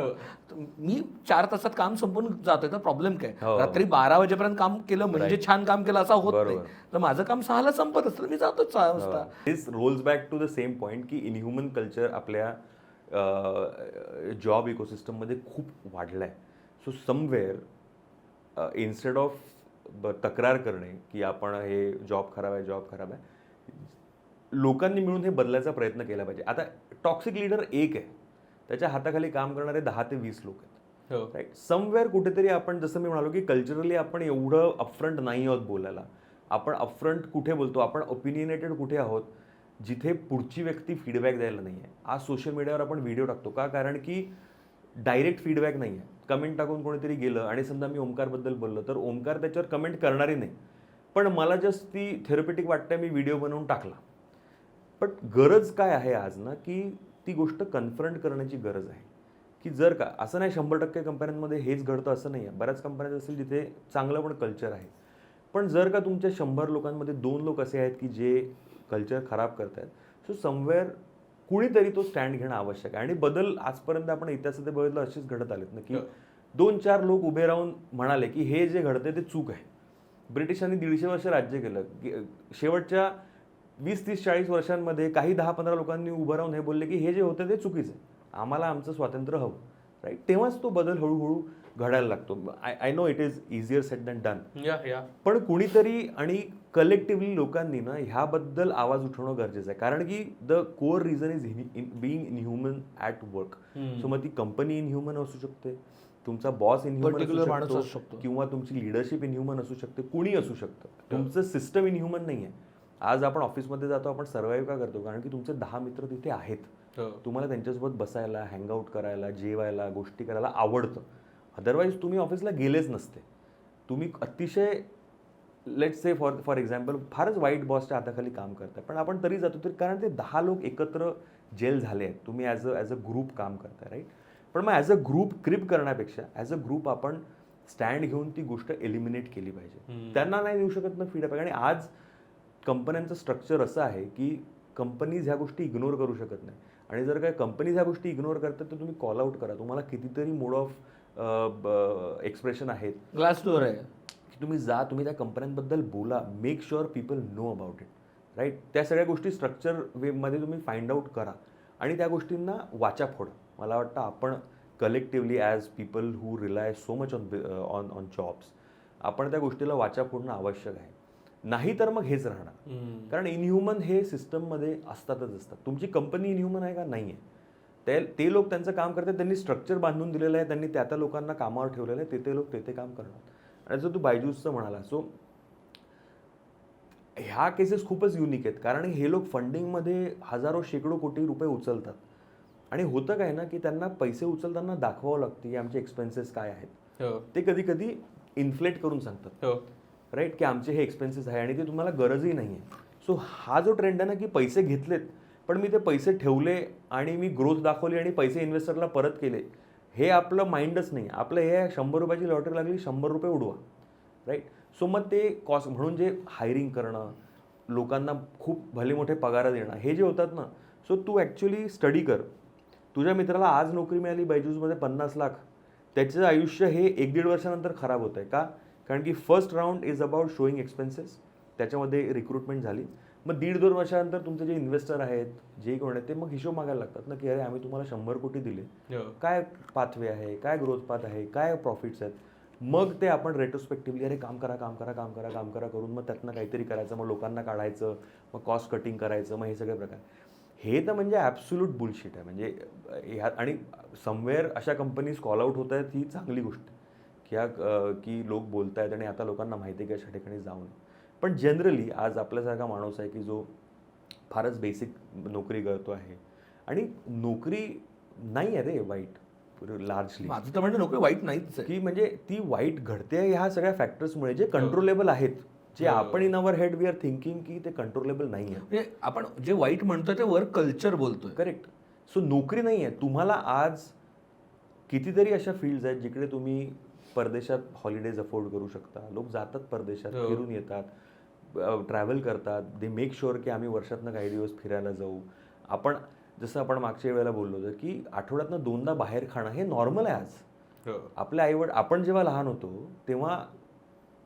मी 4 तासात काम संपून जातोय, तर प्रॉब्लेम काय? रात्री 12 वाजेपर्यंत काम केलं म्हणजे छान काम केलं असं होत नाही. तर माझं काम 6ला संपत असतं, मी जातो 6 वाजता. This rolls back to the same point की इनह्युमन कल्चर आपल्या जॉब इकोसिस्टममध्ये खूप वाढलं आहे. सो समवेअर इन्स्टेड ऑफ तक्रार करणे की आपण हे जॉब खराब आहे, लोकांनी मिळून हे बदलायचा प्रयत्न केला पाहिजे. आता टॉक्सिक लीडर एक आहे, त्याच्या हाताखाली काम करणारे 10 ते 20 लोक आहेत. राईट, समवेअर कुठेतरी आपण जसं मी म्हणालो की कल्चरली आपण एवढं अपफ्रंट नाही आहोत बोलायला. आपण अपफ्रंट कुठे बोलतो, आपण ओपिनियनेटेड कुठे आहोत, जिथे पुढची व्यक्ती फीडबॅक द्यायला नाही आहे. आज सोशल मीडियावर आपण व्हिडिओ टाकतो का, कारण की डायरेक्ट फीडबॅक नाही आहे. कमेंट टाकून कोणीतरी गेलं आणि समजा मी ओमकारबद्दल बोललो तर ओमकार त्याच्यावर कमेंट करणारी नाही, पण मला जस्ट ती थेरपेटिक वाटते, मी व्हिडिओ बनवून टाकला. पण गरज काय आहे आज ना, की ती गोष्ट कन्फ्रंट करण्याची गरज आहे. की जर का असं नाही 100% कंपन्यांमध्ये हेच घडतं असं नाही आहे, बऱ्याच कंपन्यात असेल जिथे चांगलं पण कल्चर आहे. पण जर का तुमच्या 100 लोकांमध्ये 2 लोक असे आहेत की जे कल्चर खराब करतायत, सो समवेअर कुणीतरी तो स्टँड घेणं आवश्यक आहे. आणि बदल आजपर्यंत आपण इतिहासात बघितलं असेच घडत आलेत ना, की 2-4 लोक उभे राहून म्हणाले की हे जे घडतंय ते चूक आहे. ब्रिटिशांनी 150 वर्ष राज्य केलं, शेवटच्या 20-30-40 वर्षांमध्ये काही 10-15 लोकांनी उभं राहून हे बोलले की हे जे होतं ते चुकीचं आहे, आम्हाला आमचं स्वातंत्र्य हवं. राईट, तेव्हाच तो बदल हळूहळू घडायला लागतो. I know it is easier sed than done, पण कुणीतरी आणि कलेक्टिव्हली लोकांनी ना ह्याबद्दल आवाज उठवणं गरजेचं आहे. कारण की the core reason is being inhuman at work. So मग ती कंपनी इनह्युमन असू शकते, तुमचा बॉस इनह्युमन Particular माणूस असू असू शकतो, शकतो. किंवा तुमची लिडरशिप इनह्युमन असू शकते, कुणी असू शकतं. तुमचं सिस्टम इनह्युमन नाही आहे. आज आपण ऑफिसमध्ये जातो, आपण सर्व्हाइव्ह का करतो, कारण की तुमचे 10 मित्र तिथे आहेत. तुम्हाला त्यांच्यासोबत बसायला, हँगआउट करायला, जेवायला, गोष्टी करायला आवडतं. अदरवाईज तुम्ही ऑफिसला गेलेच नसते. तुम्ही अतिशय लेट्स से फॉर एक्झाम्पल फारच वाईट बॉसच्या हाताखाली काम करताय, पण आपण तरी जातो, तरी कारण ते 10 लोक एकत्र जेल झाले आहेत. तुम्ही ॲज अ ग्रुप काम करताय, राईट. पण मग ॲज अ ग्रुप क्रिप करण्यापेक्षा ॲज अ ग्रुप आपण स्टँड घेऊन ती गोष्ट एलिमिनेट केली पाहिजे. त्यांना नाही देऊ शकत ना फीडबॅक. आणि आज कंपन्यांचं स्ट्रक्चर असं आहे की कंपनीज ह्या गोष्टी इग्नोर करू शकत नाही. आणि जर काय कंपनीज ह्या गोष्टी इग्नोर करतात तर तुम्ही कॉल आउट करा. तुम्हाला कितीतरी मोड ऑफ एक्सप्रेशन आहेत, ग्लास डोअर आहे. की तुम्ही जा, तुम्ही त्या कंपन्यांबद्दल बोला, make sure people know about it. Right, त्या सगळ्या गोष्टी स्ट्रक्चर वेमध्ये तुम्ही फाइंड आउट करा आणि त्या गोष्टींना वाचा फोडा. मला वाटतं आपण collectively as people who rely so much on jobs, आपण त्या गोष्टीला वाचा फोडणं आवश्यक आहे. नाही तर मग हेच राहणार. कारण इनह्युमन हे सिस्टममध्ये असतातच असतात. तुमची कंपनी इनह्युमन आहे का, नाही आहे. ते लोक त्यांचं काम करतात, त्यांनी स्ट्रक्चर बांधून दिलेलं आहे, त्यांनी त्या लोकांना कामावर ठेवलेलं आहे, ते लोक ते काम करणार. आणि जर तू बायजूसचं म्हणाला, सो ह्या केसेस खूपच युनिक आहेत. कारण हे लोक फंडिंगमध्ये हजारो शेकडो कोटी रुपये उचलतात. आणि होतं काय ना, की त्यांना पैसे उचलताना दाखवावं लागतं की आमचे एक्सपेन्सेस काय आहेत. ते कधी कधी इन्फ्लेट करून सांगतात, राईट, की आमचे हे एक्सपेन्सेस आहे आणि ते तुम्हाला गरजही नाही आहे. सो हा जो ट्रेंड आहे ना, की पैसे घेतलेत पण मी ते पैसे ठेवले आणि मी ग्रोथ दाखवली आणि पैसे इन्व्हेस्टरला परत केले, हे आपलं माइंडच नाही. आपलं हे 100 रुपयाची लॉटरी लागली, 100 रुपये उडवा. राईट, सो मग ते कॉस्ट म्हणून जे हायरिंग करणं, लोकांना खूप भले मोठे पगार देणं, हे जे होतात ना, सो तू ॲक्च्युली स्टडी कर. तुझ्या मित्राला आज नोकरी मिळाली बायजूसमध्ये 50 लाख, त्याचं आयुष्य हे 1-1.5 वर्षानंतर खराब होतं आहे का, कारण की first round is about showing expenses, त्याच्यामध्ये रिक्रुटमेंट झाली. मग 1.5-2 वर्षानंतर तुमचे जे इन्व्हेस्टर आहेत, जे कोण आहेत, ते मग हिशोब मागायला लागतात ना, की अरे आम्ही तुम्हाला 100 कोटी दिले, काय पाथवे आहे, काय ग्रोथ पाथ आहे, काय प्रॉफिट्स आहेत. मग ते आपण रेट्रोस्पेक्टिव्हली अरे काम करा करून मग त्यातनं काहीतरी करायचं, मग लोकांना काढायचं, मग कॉस्ट कटिंग करायचं, मग हे सगळे प्रकार. हे तर म्हणजे ॲब्सोल्यूट बुलशिट आहे. म्हणजे ह्या आणि समवेअर अशा कंपनीज कॉल आउट होत आहेत, ही चांगली गोष्ट आहे की लोक बोलत आहेत आणि आता लोकांना माहिती आहे की अशा ठिकाणी जाऊ नये. पण जनरली आज आपल्यासारखा माणूस आहे की जो फारच बेसिक नोकरी करतो आहे आणि नोकरी नाही आहे रे वाईट लार्जली, माझं तर म्हणजे नोकरी वाईट नाहीच आहे. की म्हणजे ती वाईट घडते ह्या सगळ्या फॅक्टर्समुळे जे कंट्रोलेबल आहेत, जे आपण in our head we are thinking की ते कंट्रोलेबल नाही आहे. म्हणजे आपण जे वाईट म्हणतोय ते वर्क कल्चर बोलतोय. करेक्ट. सो नोकरी नाही आहे. तुम्हाला आज कितीतरी अशा फील्ड्स आहेत जिकडे तुम्ही परदेशात हॉलिडेज अफोर्ड करू शकता. लोक जातात परदेशात, फिरून येतात, ट्रॅव्हल करतात. दे मेक शुअर की आम्ही वर्षातनं काही दिवस फिरायला जाऊ. जसं आपण मागच्या वेळेला बोललो होतो की आठवड्यातनं 2दा बाहेर खाणं हे नॉर्मल आहे आज. आपल्या आपण जेव्हा लहान होतो तेव्हा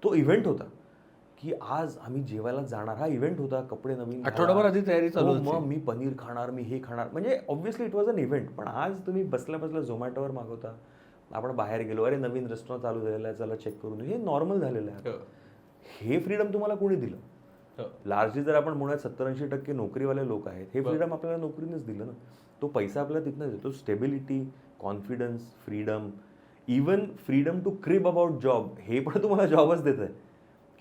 तो इव्हेंट होता की आज आम्ही जेवायला जाणार. हा इव्हेंट होता. कपडे नवीन, आठवडाभर आधी तयारी चालू हो, होती. मग मी पनीर खाणार, मी हे खाणार, म्हणजे obviously it was an event. पण आज तुम्ही बसल्या बसल्या झोमॅटोवर मागवता. आपण बाहेर गेलो, अरे नवीन रेस्टॉरंट चालू झालेलं आहे, चला चेक करून हे नॉर्मल झालेलं आहे. हे फ्रीडम तुम्हाला कोणी दिलं? लार्जली जर आपण म्हणूयात 70-80% नोकरीवाले लोक आहेत, हे फ्रीडम आपल्याला नोकरीनेच दिलं ना. तो पैसा आपल्याला तिथनंच येतो. Stability, confidence, freedom, even freedom to crib about job, हे पण तुम्हाला जॉबच देत आहे.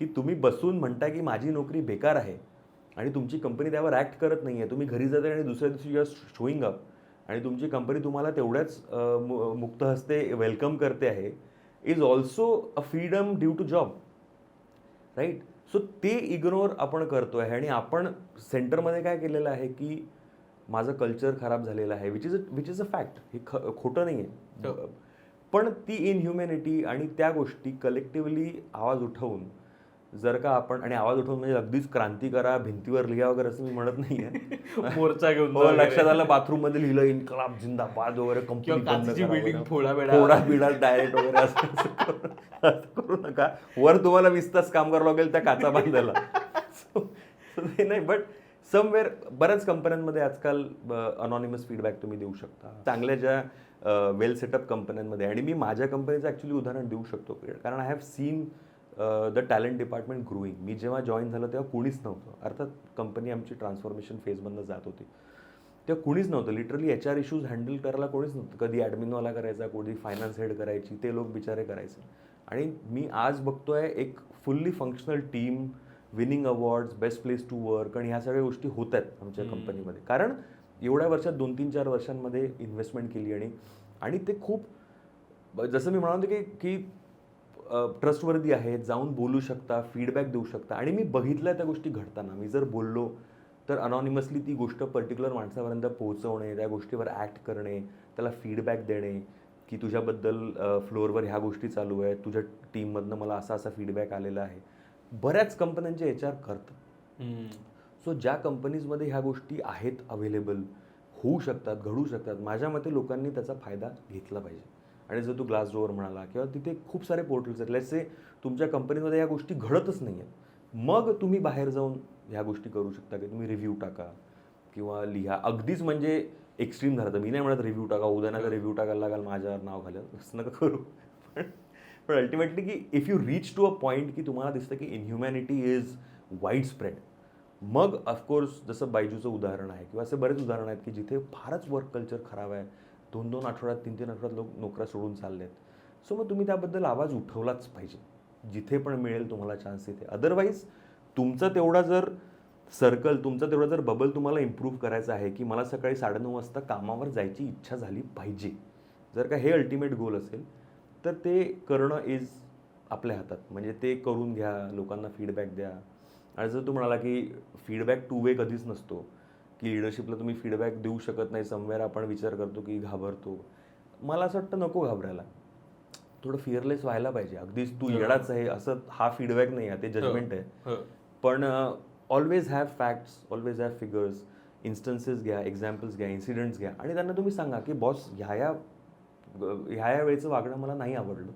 की तुम्ही बसून म्हणता की माझी नोकरी बेकार आहे आणि तुमची कंपनी त्यावर ॲक्ट करत नाही आहे. तुम्ही घरी जाता आणि दुसऱ्या दिवशी यू आर शोईंग अप आणि तुमची कंपनी तुम्हाला तेवढ्याच मुक्त हस्ते वेलकम करते आहे, is also a freedom due to job, right. So ते इग्नोर आपण करतो आहे आणि आपण सेंटरमध्ये काय केलेलं आहे की माझं कल्चर खराब झालेलं आहे, विच इज अ फॅक्ट. हे खोटं नाही आहे. पण ती इनह्युमॅनिटी आणि त्या गोष्टी कलेक्टिव्हली आवाज उठवून जर का आपण, आणि आवाज उठवून म्हणजे अगदीच क्रांती करा, भिंतीवर लिहा वगैरे असं मी म्हणत नाही आहे. मोर्चा घेऊन लक्षात आलं बाथरूम मध्ये लिहिलं इन्कलाब जिंदाबाद वगैरे, बिल्डिंग फोडा बिडा डायरेक्ट वगैरे असं करू नका. वर तुम्हाला 20 तास काम करावं लागेल त्या काचा बांधायला. ते नाही, बट समवेअर बऱ्याच कंपन्यांमध्ये आजकाल अनॉनिमस फीडबॅक तुम्ही देऊ शकता. चांगल्या ज्या वेल सेटअप कंपन्यांमध्ये, आणि मी माझ्या कंपनीचं ॲक्च्युली उदाहरण देऊ शकतो कारण I have seen the talent department growing. मी जेव्हा जॉईन झालं तेव्हा कुणीच नव्हतं. अर्थात कंपनी आमची ट्रान्सफॉर्मेशन फेजमधनं जात होती, तेव्हा कुणीच नव्हतं. लिटरली HR इश्यूज हँडल करायला कोणीच नव्हतं. कधी ॲडमिनवाला करायचा, कोणी फायनान्स हेड करायची, ते लोक बिचारे करायचे. आणि मी आज बघतोय एक fully functional team, winning awards, best place to work, आणि ह्या सगळ्या गोष्टी होत आहेत आमच्या कंपनीमध्ये. कारण एवढ्या वर्षात 2-3-4 वर्षांमध्ये इन्व्हेस्टमेंट केली आणि ते खूप, जसं मी म्हणालो की ट्रस्टवर्दी आहेत, जाऊन बोलू शकता, फीडबॅक देऊ शकता. आणि मी बघितलं त्या गोष्टी घडताना. मी जर बोललो तर अनॉनिमसली ती गोष्ट पर्टिक्युलर माणसापर्यंत पोहोचवणे, त्या गोष्टीवर ॲक्ट करणे, त्याला फीडबॅक देणे की तुझ्याबद्दल फ्लोअरवर ह्या गोष्टी चालू आहेत, तुझ्या टीममधनं मला असा फीडबॅक आलेला आहे. बऱ्याच कंपन्यांचे HR करतात. सो ज्या कंपनीजमध्ये ह्या गोष्टी आहेत, अवेलेबल होऊ शकतात, घडू शकतात, माझ्या मते लोकांनी त्याचा फायदा घेतला पाहिजे. आणि जर तू ग्लासडोअर म्हणाला किंवा तिथे खूप सारे पोर्टल्स आहेत, लेट्स से तुमच्या कंपनीमध्ये या गोष्टी घडतच नाही आहेत, मग तुम्ही बाहेर जाऊन ह्या गोष्टी करू शकता की तुम्ही रिव्ह्यू टाका किंवा लिहा. अगदीच म्हणजे एक्स्ट्रीम झालं तर मी नाही म्हणत रिव्ह्यू टाका, उद्या नाही तर रिव्ह्यू टाकायला लागाल, माझ्यावर नाव घालेल, असं नका करू. पण अल्टिमेटली की if you reach to a point की तुम्हाला दिसतं की इनह्युमॅनिटी इज वाईड स्प्रेड, मग ऑफकोर्स जसं बायजूचं उदाहरण आहे किंवा असे बरेच उदाहरण आहेत की जिथे फारच वर्क कल्चर खराब आहे, 2-2 आठवड्यात 3-3 आठवड्यात लोक नोकऱ्या सोडून चालले आहेत. सो मग तुम्ही त्याबद्दल आवाज उठवलाच पाहिजे जिथे पण मिळेल तुम्हाला चान्स तिथे. अदरवाईज तुमचा तेवढा जर सर्कल, तुमचा तेवढा जर बबल तुम्हाला इम्प्रूव्ह करायचा आहे की मला सकाळी 9:30 वाजता कामावर जायची इच्छा झाली पाहिजे, जर का हे अल्टिमेट गोल असेल तर ते करणं इज आपल्या हातात. म्हणजे ते करून घ्या, लोकांना फीडबॅक द्या. आणि जर तू म्हणाला की फीडबॅक 2 वे कधीच नसतो, की लिडरशिपला तुम्ही फीडबॅक देऊ शकत नाही, समवेअर आपण विचार करतो की घाबरतो. मला असं वाटतं नको घाबरायला, थोडं फिअरलेस व्हायला पाहिजे. अगदीच तू येडाच आहे असं हा फीडबॅक नाही आहे, ते जजमेंट आहे. पण always have facts, always have figures, instances घ्या, एक्झाम्पल्स घ्या, इन्सिडेंट्स घ्या आणि त्यांना तुम्ही सांगा की बॉस ह्या वेळेचं वागणं मला नाही आवडलं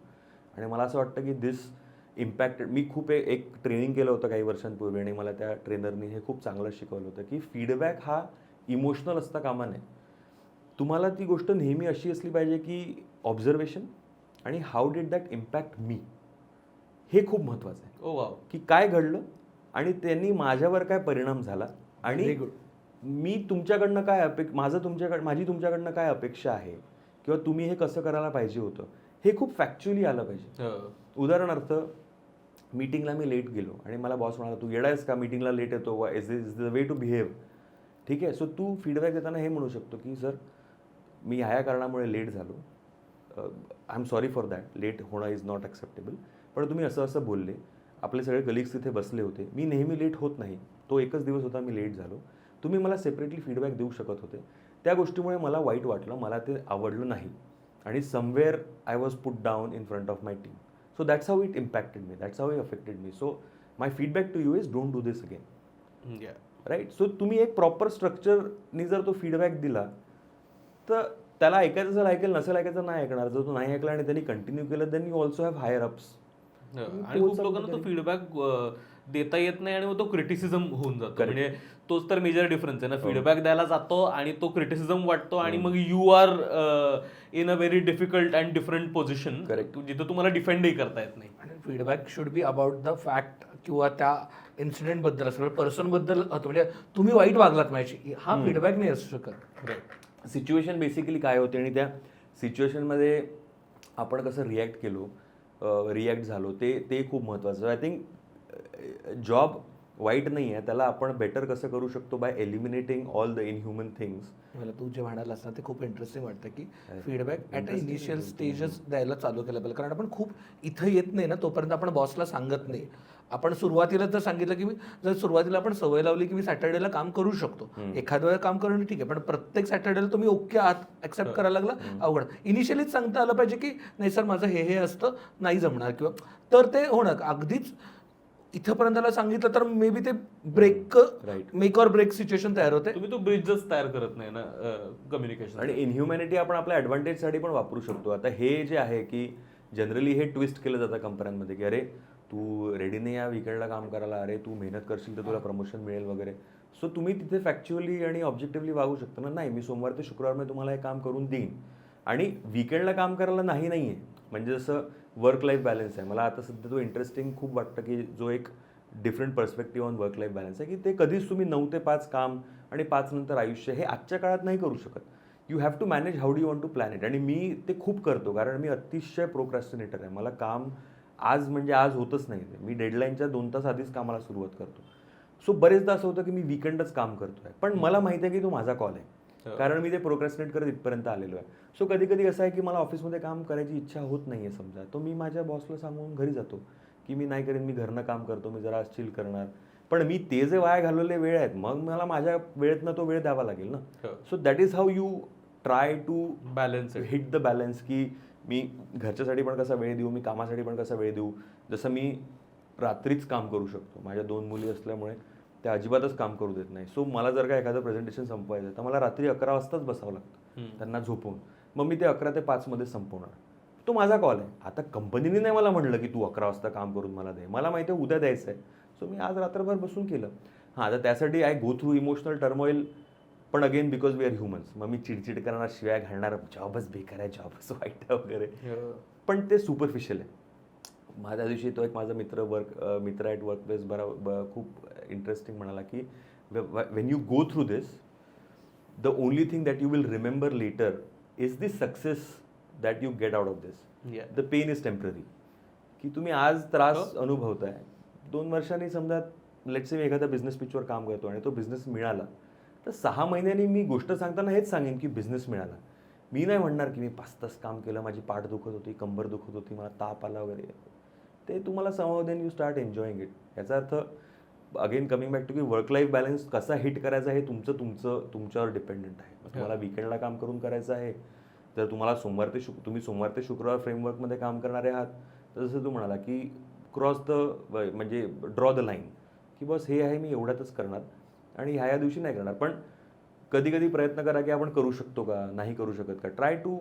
आणि मला असं वाटतं की दिस इम्पॅक्टेड. मी खूप एक ट्रेनिंग केलं होतं काही वर्षांपूर्वी आणि मला त्या ट्रेनरनी हे खूप चांगलं शिकवलं होतं की फीडबॅक हा इमोशनल असता कामा नये. तुम्हाला ती गोष्ट नेहमी अशी असली पाहिजे की ऑब्झर्वेशन आणि हाऊ डिड दॅट इम्पॅक्ट मी, हे खूप महत्त्वाचं आहे. की काय घडलं आणि त्यांनी माझ्यावर काय परिणाम झाला आणि मी तुमच्याकडनं काय माझी तुमच्याकडनं काय अपेक्षा आहे किंवा तुम्ही हे कसं करायला पाहिजे होतं, हे खूप फॅक्च्युअली आलं पाहिजे. उदाहरणार्थ मीटिंगला मी लेट गेलो आणि मला बॉस म्हणाला तू येडायस का मीटिंगला लेट येतो, is the way to behave. ठीक आहे, सो तू फीडबॅक देताना हे म्हणू शकतो की सर मी ह्या कारणामुळे लेट झालो, I am sorry for that, late होणं इज नॉट ॲक्सेप्टेबल, पण तुम्ही असं असं बोलले, आपले सगळे कलिग्स तिथे बसले होते, मी नेहमी लेट होत नाही, तो एकच दिवस होता मी लेट झालो, तुम्ही मला सेपरेटली फीडबॅक देऊ शकत होते, त्या गोष्टीमुळे मला वाईट वाटलं, मला ते आवडलं नाही आणि somewhere I was put down in front of my team. So that's how it impacted me, that's how it affected me. So my feedback to you is don't do this again. Right. So तुम्ही एक proper स्ट्रक्चरनी जर तो feedback दिला तर त्याला ऐकायचं असेल ऐकेल, नसेल ऐकायचं नाही ऐकणार. जर तो नाही ऐकला आणि त्यांनी कंटिन्यू केलं then you also have higher ups. आणि खूप लोकांना तो फीडबॅक देता येत नाही आणि मग तो क्रिटिसिझम होऊन जातो. म्हणजे तोच तर मेजर डिफरन्स आहे ना, फीडबॅक द्यायला जातो आणि तो क्रिटिसिझम वाटतो आणि मग you are in a very difficult and different position जिथं तुम्हाला डिफेंडही करता येत नाही. आणि feedback should be about the fact किंवा त्या इन्सिडेंटबद्दल असं पर्सनबद्दल म्हणजे तुम्ही वाईट वागलात माझी, हा फीडबॅक नाही असू शकत. सिच्युएशन बेसिकली काय होते आणि त्या सिच्युएशनमध्ये आपण कसं रिॲक्ट केलो, रिॲक्ट झालो, ते खूप महत्त्वाचं. आय थिंक जॉब वाईट नाही आहे, त्याला आपण बेटर कसं करू शकतो bye eliminating all the inhuman things. मला तू जे म्हणालास ना ते खूप इंटरेस्टिंग वाटतं की फीडबॅक ॲट अ इनिशियल स्टेजच द्यायला चालू केलं पाहिजे. कारण आपण खूप इथं येत नाही ना तोपर्यंत आपण बॉसला सांगत नाही. आपण सुरुवातीला जर सांगितलं की जर सुरुवातीला आपण सवय लावली की मी सॅटर्डेला काम करू शकतो, एखाद्या वेळेला काम करणं ठीक आहे, पण प्रत्येक सॅटर्डेला तुम्ही ओके आहात ऍक्सेप्ट करायला लागला अवघड. इनिशियलीच सांगता आलं पाहिजे की नाही सर माझं हे असतं, नाही जमणार किंवा तर ते होणार. अगदीच इथंपर्यंत सांगितलं तर मे बी ते break make or break situation तयार होते. तुम्ही तो ब्रिजच तयार करत नाही ना कम्युनिकेशन. आणि इनह्युमॅनिटी आपण आपल्या ॲडव्हान्टेजसाठी पण वापरू शकतो. आता हे जे आहे की जनरली हे ट्विस्ट केलं जातं कंपन्यांमध्ये की अरे तू रेडी नाही या वीकेंडला काम करायला, अरे तू मेहनत करशील तर तुला प्रमोशन मिळेल वगैरे. सो तुम्ही तिथे फॅक्च्युअली आणि ऑब्जेक्टिव्हली वागू शकता ना, नाही मी सोमवार ते शुक्रवारमध्ये तुम्हाला हे काम करून देईन आणि वीकेंडला काम करायला नाही आहे. म्हणजे जसं वर्क लाईफ बॅलन्स आहे, मला आता सध्या तो इंटरेस्टिंग खूप वाटतं की जो एक different perspective on work life balance आहे की ते कधीच तुम्ही 9 ते 5 काम आणि 5 नंतर आयुष्य हे आजच्या काळात नाही करू शकत. You have to manage how do you want to plan it. आणि मी ते खूप करतो कारण मी अतिशय प्रोक्रॅस्टिनेटर आहे. मला काम आज म्हणजे आज होतच नाही, मी डेडलाईनच्या 2 तास आधीच कामाला सुरुवात करतो. सो बरेचदा असं होतं की मी वीकेंडच काम करतोय, पण मला माहिती आहे की तो माझा कॉल आहे कारण मी ते प्रोक्रॅस्टिनेट करत इथपर्यंत आलेलो आहे. सो कधी कधी असं आहे की मला ऑफिसमध्ये काम करायची इच्छा होत नाही आहे समजा, तो मी माझ्या बॉसला सांगून घरी जातो की मी नाही करेन, मी घरनं काम करतो, मी जरा चिल करणार. पण मी ते जे वाया घालवलेले वेळ आहेत मग मला माझ्या वेळेतनं तो वेळ द्यावा लागेल ना. So that is how you try to balance hit the balance की मी घरच्यासाठी पण कसा वेळ देऊ, मी कामासाठी पण कसा वेळ देऊ. जसं मी रात्रीच काम करू शकतो, माझ्या 2 मुली असल्यामुळे त्या अजिबातच काम करू देत नाही. सो मला जर का एखादं प्रेझेंटेशन संपवायचं तर मला रात्री 11 वाजताच बसावं लागतं त्यांना झोपवून, मग मी ते 11 ते 5 मध्ये संपवणार. तो माझा कॉल आहे. आता कंपनीने नाही मला म्हटलं की तू 11 वाजता काम करून मला दे, मला माहिती आहे उद्या द्यायचं आहे. सो मी आज रात्रभर बसून केलं. हां, आता त्यासाठी I go through emotional turmoil, पण again because we are humans. मग मी चिडचिड करणार, शिवाय घालणार, जॉबच बेकार आहे, जॉबच वाईट आहे वगैरे, पण ते सुपरफिशियल आहे. माझ्या दिवशी तो एक माझा मित्र ॲट वर्क प्लेस खूप इंटरेस्टिंग म्हणाला की when you go through this the only thing that you will remember later is the success that you get out of this. The pain is temporary. की तुम्ही आज त्रास अनुभवताय, 2 वर्षांनी समजा लेट्स से मी एखाद्या बिझनेस पिचवर काम करतो आणि तो बिझनेस मिळाला तर 6 महिन्यांनी मी गोष्ट सांगताना हेच सांगेन की बिझनेस मिळाला. मी नाही म्हणणार की मी 5 तास काम केलं, माझी पाठ दुखत होती, कंबर दुखत होती, मला ताप आला वगैरे. ते तुम्हाला somehow then you start enjoying it. याचा अर्थ अगेन कमिंग बॅक टू की वर्क लाईफ बॅलन्स कसा हिट करायचा हे तुमच्यावर डिपेंडंट आहे. तुम्हाला वीकेंडला काम करून करायचं आहे, जर तुम्हाला तुम्ही सोमवार ते शुक्रवार फ्रेमवर्कमध्ये काम करणारे आहात तर जसं तू म्हणाला की क्रॉस द म्हणजे ड्रॉ द लाईन की बस हे आहे, मी एवढ्यातच करणार आणि ह्या दिवशी नाही करणार. पण कधी कधी प्रयत्न करा की आपण करू शकतो का, नाही करू शकत का. Try to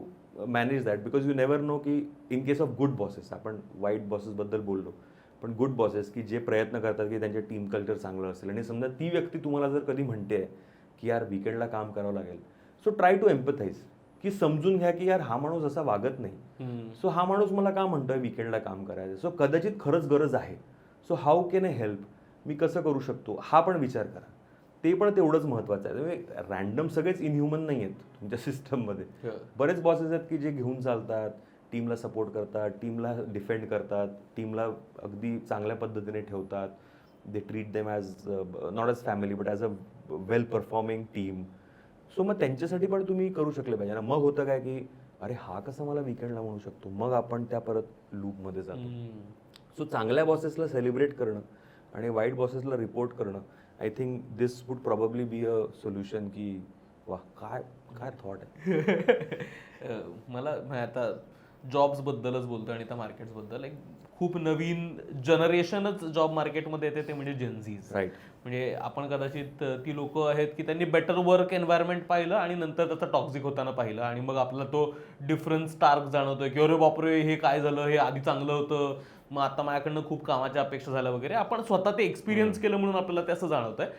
manage that because you never know की in case of good bosses, आपण वाईट बॉसेसबद्दल बोललो, पण गुड बॉसेस की जे प्रयत्न करतात की त्यांचे टीम कल्चर चांगलं असेल आणि समजा ती व्यक्ती तुम्हाला जर कधी म्हणते की यार वीकेंडला काम करावं लागेल, सो ट्राय टू एम्पथाईज की समजून घ्या की यार हा माणूस असा वागत नाही, सो हा माणूस मला का म्हणतोय वीकेंडला काम करायचं, सो कदाचित खरंच गरज आहे, so how can I help, मी कसं करू शकतो, हा पण विचार करा. ते पण तेवढंच महत्त्वाचं आहे. म्हणजे रॅन्डम सगळेच इनह्युमन नाही आहेत तुमच्या सिस्टममध्ये. बरेच बॉसेस आहेत की जे घेऊन चालतात, टीमला सपोर्ट करतात, टीमला डिफेंड करतात, टीमला अगदी चांगल्या पद्धतीने ठेवतात. They treat them as not as family but as a well performing team. So मग त्यांच्यासाठी पण तुम्ही करू शकले पाहिजे ना. मग होतं काय की अरे हा कसा मला विकेंडला म्हणू शकतो, मग आपण त्या परत लूपमध्ये जातो. सो चांगल्या बॉसेसला सेलिब्रेट करणं आणि वाईट बॉसेसला रिपोर्ट करणं, I think this would probably be a solution. की वा काय काय थॉट आहे. मला आता जॉब्स बद्दलच बोलतो आणि त्या मार्केट्स बद्दल एक खूप नवीन जनरेशनच जॉब मार्केटमध्ये येते, ते म्हणजे जेन्झीज. राईट. म्हणजे आपण कदाचित ती लोक आहेत की त्यांनी बेटर वर्क एन्व्हायरमेंट पाहिलं आणि नंतर त्याचा टॉक्झिक होताना पाहिलं आणि मग आपला तो डिफरन्स स्टार्क जाणवतोय की अरे बापरे हे काय झालं, हे आधी चांगलं होतं, मग आता माझ्याकडनं खूप कामाच्या अपेक्षा झाल्या वगैरे. आपण स्वतः ते एक्सपिरियन्स केलं म्हणून आपल्याला ते असं जाणवतंय.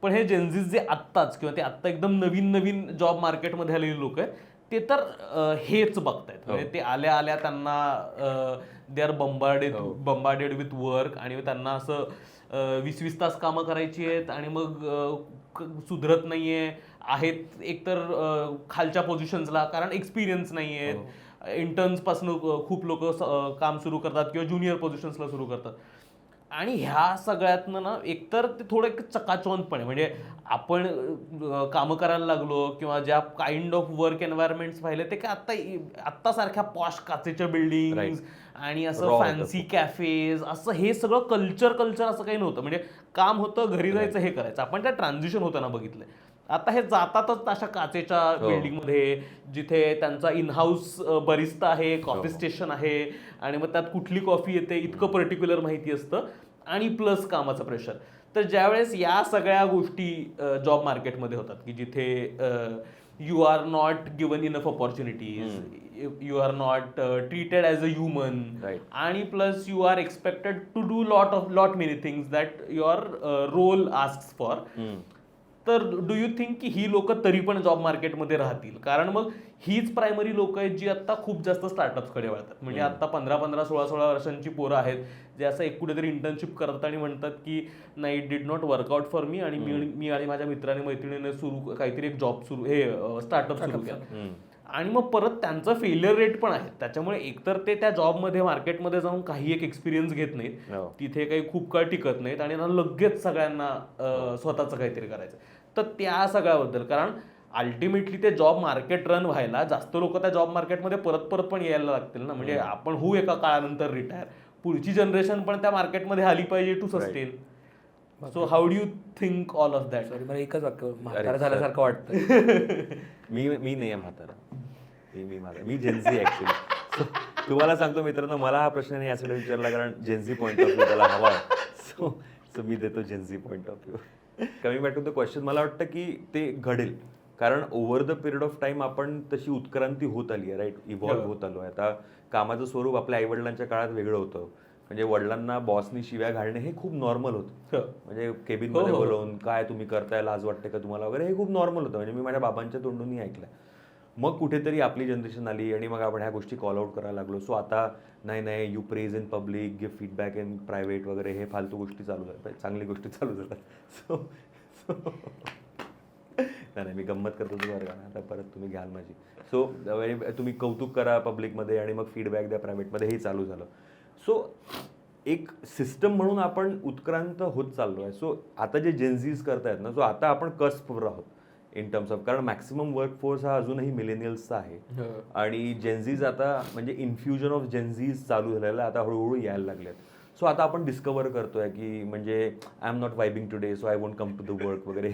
पण हे जेन्झीज जे आत्ताच किंवा ते आत्ता एकदम नवीन नवीन जॉब मार्केटमध्ये आलेली लोक आहेत, ते तर हेच बघतायत. म्हणजे ते आल्या आल्या त्यांना दे आर बंबार्डेड विथ वर्क आणि त्यांना असं 20-20 तास कामं करायची आहेत आणि मग सुधरत नाहीये आहेत एकतर खालच्या पोझिशन्सला, कारण एक्सपिरियन्स नाही आहेत. इंटर्न्स पासून खूप लोक काम सुरू करतात किंवा ज्युनियर पोझिशन्सला सुरू करतात. आणि ह्या सगळ्यातनं ना एकतर ते थोडं एक चकाचौंध पण आहे. म्हणजे आपण कामं करायला लागलो किंवा ज्या काइंड ऑफ वर्क एन्व्हायरमेंट्स पाहिले ते काय आत्ता सारख्या पॉश काचेच्या बिल्डिंग आणि असं फॅन्सी कॅफेज, असं हे सगळं कल्चर असं काही नव्हतं. म्हणजे काम होतं, घरी जायचं, हे करायचं. आपण त्या ट्रान्झिशन होताना बघितलंय. आता हे जातातच अशा काचेच्या बिल्डिंगमध्ये जिथे त्यांचा इनहाऊस बरिस्ता आहे, कॉफी स्टेशन आहे आणि मग त्यात कुठली कॉफी येते इतकं पर्टिक्युलर माहिती असतं आणि प्लस कामाचं प्रेशर. तर ज्यावेळेस या सगळ्या गोष्टी जॉब मार्केटमध्ये होतात की जिथे you are not given enough opportunities, you are not treated as a human आणि plus you are expected to do lot many things that your role asks for. तर डू यू थिंक की ही लोक तरी पण जॉब मार्केटमध्ये राहतील? कारण मग हीच प्रायमरी लोक आहेत जी आता खूप जास्त स्टार्टअप्सकडे वळतात. म्हणजे आता 15-15, 16-16 वर्षांची पोरं आहेत जे असं एक कुठेतरी इंटर्नशिप करतात आणि म्हणतात की नाही, it did not workout for me आणि मी आणि माझ्या मित्राने मैत्रिणीने काहीतरी एक जॉब सुरू, हे स्टार्टअप सुरू केलं आणि मग परत त्यांचं फेलियर रेट पण आहे. त्याच्यामुळे एकतर ते त्या जॉबमध्ये मार्केटमध्ये जाऊन काही एक एक्सपिरियन्स घेत नाहीत, तिथे काही खूप काळ टिकत नाहीत आणि लगेच सगळ्यांना स्वतःचं काहीतरी करायचं. तर त्या सगळ्याबद्दल, कारण अल्टिमेटली ते जॉब मार्केट रन व्हायला जास्त लोक त्या जॉब मार्केटमध्ये परत पण यायला लागतील ना. म्हणजे आपण होऊ एका काळानंतर रिटायर, पुढची जनरेशन पण त्या मार्केटमध्ये आली पाहिजे to sustain. So how do you think all of that? Sorry, मला एकच वाक्य म्हातारा झाल्यासारखं वाटतं. मी नाही आहे म्हातारा, मी जेन्झी ऍक्च्युली. तुम्हाला सांगतो मित्रांनो, मला हा प्रश्न यासाठी विचारला कारण जेन्झी पॉईंट ऑफ व्ह्यू त्याला हवा आहे. सो मी देतो Gen Z point of view. Coming back to the question, मला वाटतं की ते घडेल कारण over the period of time आपण तशी उत्क्रांती होत आली आहे, राईट, इव्हॉल्व्ह होत आलो आहे. आता कामाचं स्वरूप आपल्या आईवडिलांच्या काळात वेगळं होतं. म्हणजे वडिलांना बॉसनी शिव्या घालणे हे खूप नॉर्मल होतं. म्हणजे केबिनमध्ये बोलवून काय तुम्ही करताय, लाज वाटते का तुम्हाला वगैरे, हे खूप नॉर्मल होतं. म्हणजे मी माझ्या बाबांच्या तोंडूनही ऐकलं. मग कुठेतरी आपली जनरेशन आली आणि मग आपण ह्या गोष्टी कॉल आउट करायला लागलो. सो आता नाही, you praise in public, give feedback in private वगैरे, हे फालतू गोष्टी चालू झाल्या, चांगली गोष्टी चालू झाल्या. नाही, मी गंमत करतो बरं का, आता परत तुम्ही घ्याल माझी. सो तुम्ही कौतुक करा पब्लिकमध्ये आणि मग फीडबॅक द्या प्रायव्हेटमध्ये, हे चालू झालं. सो एक सिस्टम म्हणून आपण उत्क्रांत होत चाललो आहे. सो आता जे जेन्झीज करतायत ना, सो आता आपण कस्पवर आहोत इन टर्म्स ऑफ, कारण मॅक्सिमम वर्कफोर्स हा अजूनही मिलेनियल्सचा आहे आणि जेन्झीज आता म्हणजे इन्फ्युजन ऑफ जेन्झीज चालू झालेला आता हळूहळू यायला लागलेत. सो आता आपण डिस्कवर करतोय की म्हणजे I am not vibing today so I won't come to the work वगैरे.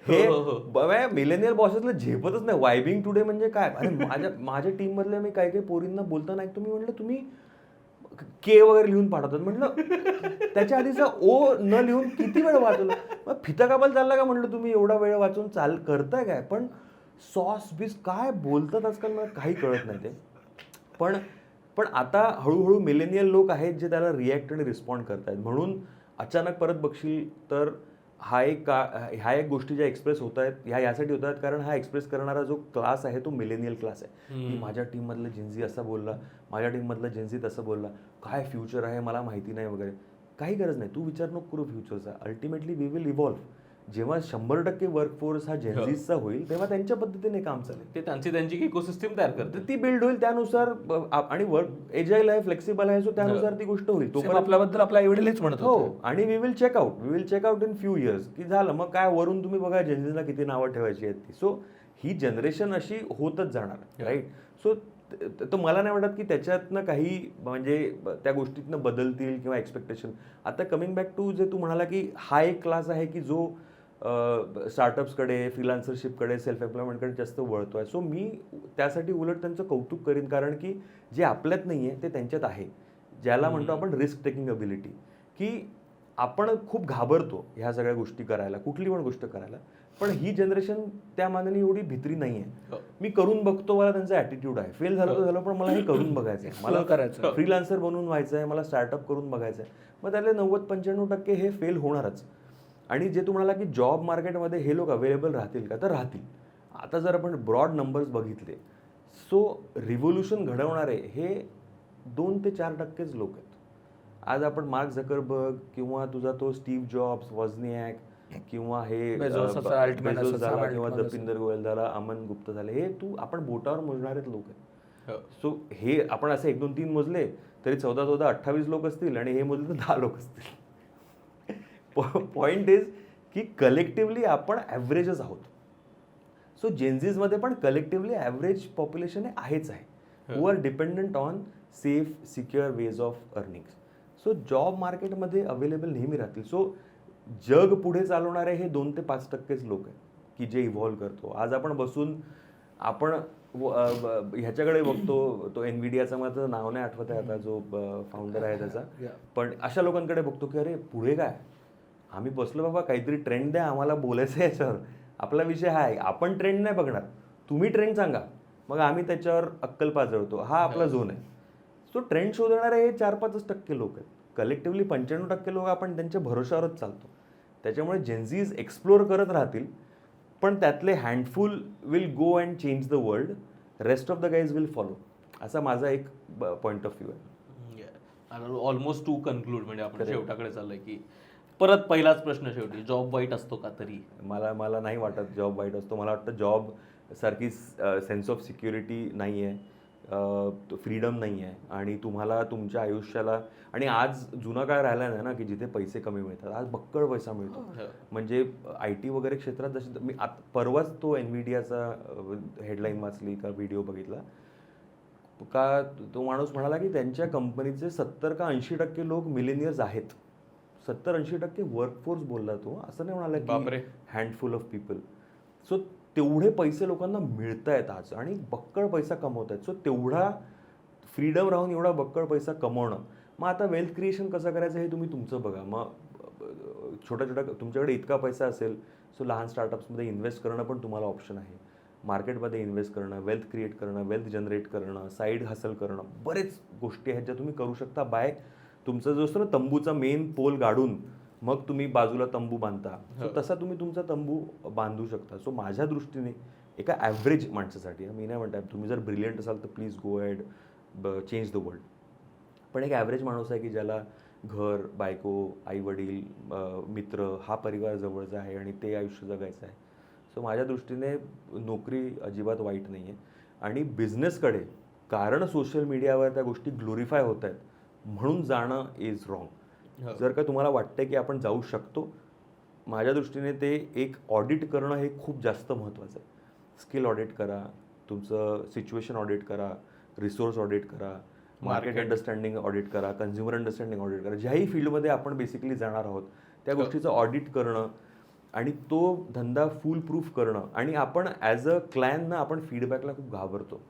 हे मिलेनियल बॉसेसला झेपतच नाही. वायबिंग टुडे म्हणजे काय? अरे माझ्या टीम मधल्या मी काही पोरींना बोलताना ऐकतो, मी म्हटलं तुम्ही के वगैरे लिहून पाठवतात. म्हटलं त्याच्या आधीचा ओ न लिहून किती वेळ वाचलं? मग फिता काबाल चालला का म्हटलं तुम्ही, एवढा वेळ वाचून करताय काय? पण सॉस बीस काय बोलतात आजकाल मला काही कळत नाही ते. पण आता हळूहळू मिलेनियल लोक आहेत जे त्याला रिॲक्ट आणि रिस्पॉन्ड करतायत. म्हणून अचानक परत बघशील तर ह्या एक गोष्टी ज्या एक्सप्रेस होत आहेत ह्या यासाठी होत आहेत कारण हा एक्सप्रेस करणारा जो क्लास आहे तो मिलेनियल क्लास आहे. की माझ्या टीममधलं जेन्झी असा बोलला, माझ्या टीममधलं जेन्झी तसं बोलला, काय फ्युचर आहे मला माहिती नाही वगैरे. काही गरज नाही, तू विचार नको करू फ्युचरचा. Ultimately we will evolve. जेव्हा 100% वर्कफोर्स हा जेन्झीजचा होईल तेव्हा त्यांच्या पद्धतीने काम चालेल. ते त्यांची इकोसिस्टम तयार करते. तर ती बिल्ड होईल त्यानुसार आणि वर्क एजाईल आहे, फ्लेक्सिबल आहे, सो त्यानुसार ती गोष्ट होईल. Same आपल्याबद्दल आपल्या आई वडीलच म्हणत हो, होते. आणि we will check out in few years की झालं मग काय वरून तुम्ही बघा जेन्झीजला किती नावं ठेवायची आहेत ती. सो ही जनरेशन अशी होतच जाणार, राईट. सो तर मला नाही वाटत की त्याच्यातनं काही म्हणजे त्या गोष्टीतनं बदलतील किंवा एक्सपेक्टेशन. आता कमिंग बॅक टू जे तू म्हणाला की हा एक क्लास आहे की जो स्टार्टअप्सकडे, फ्रीलान्सरशिपकडे, सेल्फ एम्प्लॉयमेंटकडे जास्त वळतो आहे. सो मी त्यासाठी उलट त्यांचं कौतुक करीन, कारण की जे आपल्यात नाही आहे ते त्यांच्यात आहे, ज्याला म्हणतो आपण रिस्क टेकिंग अबिलिटी. की आपण खूप घाबरतो ह्या सगळ्या गोष्टी करायला, कुठली पण गोष्ट करायला, पण ही जनरेशन त्या मानाने एवढी भित्री नाही आहे. मी करून बघतो, मला त्यांचा ॲटिट्यूड आहे, फेल झालं तर झालं पण मला हे करून बघायचं आहे, मला करायचं, फ्रीलान्सर बनवून व्हायचं आहे, मला स्टार्टअप करून बघायचं आहे. मग त्यातले 90-95% हे फेल होणारच. आणि जे तू म्हणाला की जॉब मार्केटमध्ये हे लोक अवेलेबल राहतील का, तर राहतील. आता जर आपण ब्रॉड नंबर्स बघितले, सो रिव्होल्युशन घडवणारे हे 2 ते 4% लोक आहेत. आज आपण मार्क झकरबर्ग किंवा तुझा तो स्टीव्ह जॉब्स, वॉझनिॲक किंवा हे बेझोस असा, अल्टमॅन बेझोस असा, झाला किंवा अल्टमॅन जपिंदर गोयल झाला, अमन गुप्ता झाले, हे तू आपण बोटावर मोजणारेच लोक आहेत. हो. सो हे आपण असे 1, 2, 3 मोजले तरी 14, 28 लोक असतील, आणि हे मोजले तर 10 लोक असतील. पॉइंट इज की कलेक्टिव्हली आपण ॲव्हरेजच आहोत. सो जेन्झीजमध्ये पण कलेक्टिव्हली ॲव्हरेज पॉप्युलेशन आहेच आहे, who are dependent on safe secure ways of earning. So job मार्केटमध्ये अवेलेबल नेहमी राहतील. सो जग पुढे चालवणारे हे 2 ते 5% लोक आहेत की जे इव्हॉल्व करतो. आज आपण बसून आपण ह्याच्याकडे बघतो, तो एनव्हिडियाचा, मला नाव नाही आठवत आहे आता, जो फाउंडर आहे त्याचा, पण अशा लोकांकडे बघतो की अरे पुढे काय, आम्ही बसलो बाबा, काहीतरी ट्रेंड द्या, आम्हाला बोलायचं आहे याच्यावर, आपला विषय हा आहे, आपण ट्रेंड नाही बघणार, तुम्ही ट्रेंड सांगा, मग आम्ही त्याच्यावर अक्कल पाजळतो, हा आपला झोन आहे. सो ट्रेंड शोधणारे हे 4-5% लोक आहेत. कलेक्टिव्हली 95% लोक आपण त्यांच्या भरोशावरच चालतो. त्याच्यामुळे जेन्झीज एक्सप्लोर करत राहतील, पण त्यातले handful will go and change the world, rest of the guys will follow, असा माझा एक पॉईंट ऑफ व्ह्यू आहे. ऑलमोस्ट टू कन्क्लूड, म्हणजे आपण शेवटाकडे चाललोय की परत पहिलाच प्रश्न शेवटी, जॉब वाईट असतो का? तरी मला नाही वाटत जॉब वाईट असतो. मला वाटतं जॉब सारखी सेन्स ऑफ सिक्युरिटी नाही आहे, फ्रीडम नाही आहे, आणि तुम्हाला तुमच्या आयुष्याला, आणि आज जुना काळ राहिला नाही ना की जिथे पैसे कमी मिळतात, आज बक्कळ पैसा मिळतो. म्हणजे IT वगैरे क्षेत्रात जसे मी परवाच तो एनव्हिडियाचा हेडलाईन वाचली का व्हिडिओ बघितला का, तो माणूस म्हणाला की त्यांच्या कंपनीचे 70 का 80% लोक मिलेनियर्स आहेत. 70-80% वर्कफोर्स बोलला तो, असं नाही म्हणाला की हँडफुल ऑफ पीपल. सो तेवढे पैसे लोकांना मिळत आहेत आज, आणि बक्कळ पैसा कमवत आहेत. सो तेवढा फ्रीडम राहून एवढा बक्कळ पैसा कमवणं. मग आता वेल्थ क्रिएशन कसं करायचं हे तुम्ही तुमचं बघा. मग छोट्या तुमच्याकडे इतका पैसा असेल, सो लहान स्टार्टअप्समध्ये इन्व्हेस्ट करणं पण तुम्हाला ऑप्शन आहे. मार्केटमध्ये इन्व्हेस्ट करणं, वेल्थ क्रिएट करणं, वेल्थ जनरेट करणं, साईड हसल करणं, बरेच गोष्टी आहेत ज्या तुम्ही करू शकता बाय तुमचा जो असतो ना तंबूचा मेन पोल गाडून मग तुम्ही बाजूला तंबू बांधता. सो तसा तुम्ही तुमचा तंबू बांधू शकता. सो माझ्या दृष्टीने एका ॲव्हरेज माणसासाठी, मी नाही म्हणतात तुम्ही जर ब्रिलियंट असाल तर please go and change the world, पण एक ॲव्हरेज माणूस आहे की ज्याला घर, बायको, आईवडील, मित्र, हा परिवार जवळचा आहे आणि ते आयुष्य जगायचं आहे. सो माझ्या दृष्टीने नोकरी अजिबात वाईट नाही आहे. आणि बिझनेसकडे, कारण सोशल मीडियावर त्या गोष्टी ग्लोरिफाय होत आहेत म्हणून जाणं इज रॉंग. जर का तुम्हाला वाटतं की आपण जाऊ शकतो, माझ्या दृष्टीने ते एक ऑडिट करणं हे खूप जास्त महत्त्वाचं आहे. स्किल ऑडिट करा, तुमचं सिच्युएशन ऑडिट करा, रिसोर्स ऑडिट करा, मार्केट अंडरस्टँडिंग ऑडिट करा, कन्झ्युमर अंडरस्टँडिंग ऑडिट करा. ज्याही फील्डमध्ये आपण बेसिकली जाणार आहोत त्या गोष्टीचं ऑडिट करणं आणि तो धंदा फुल प्रूफ करणं. आणि आपण ॲज अ क्लायंट ना आपण फीडबॅकला खूप घाबरतो.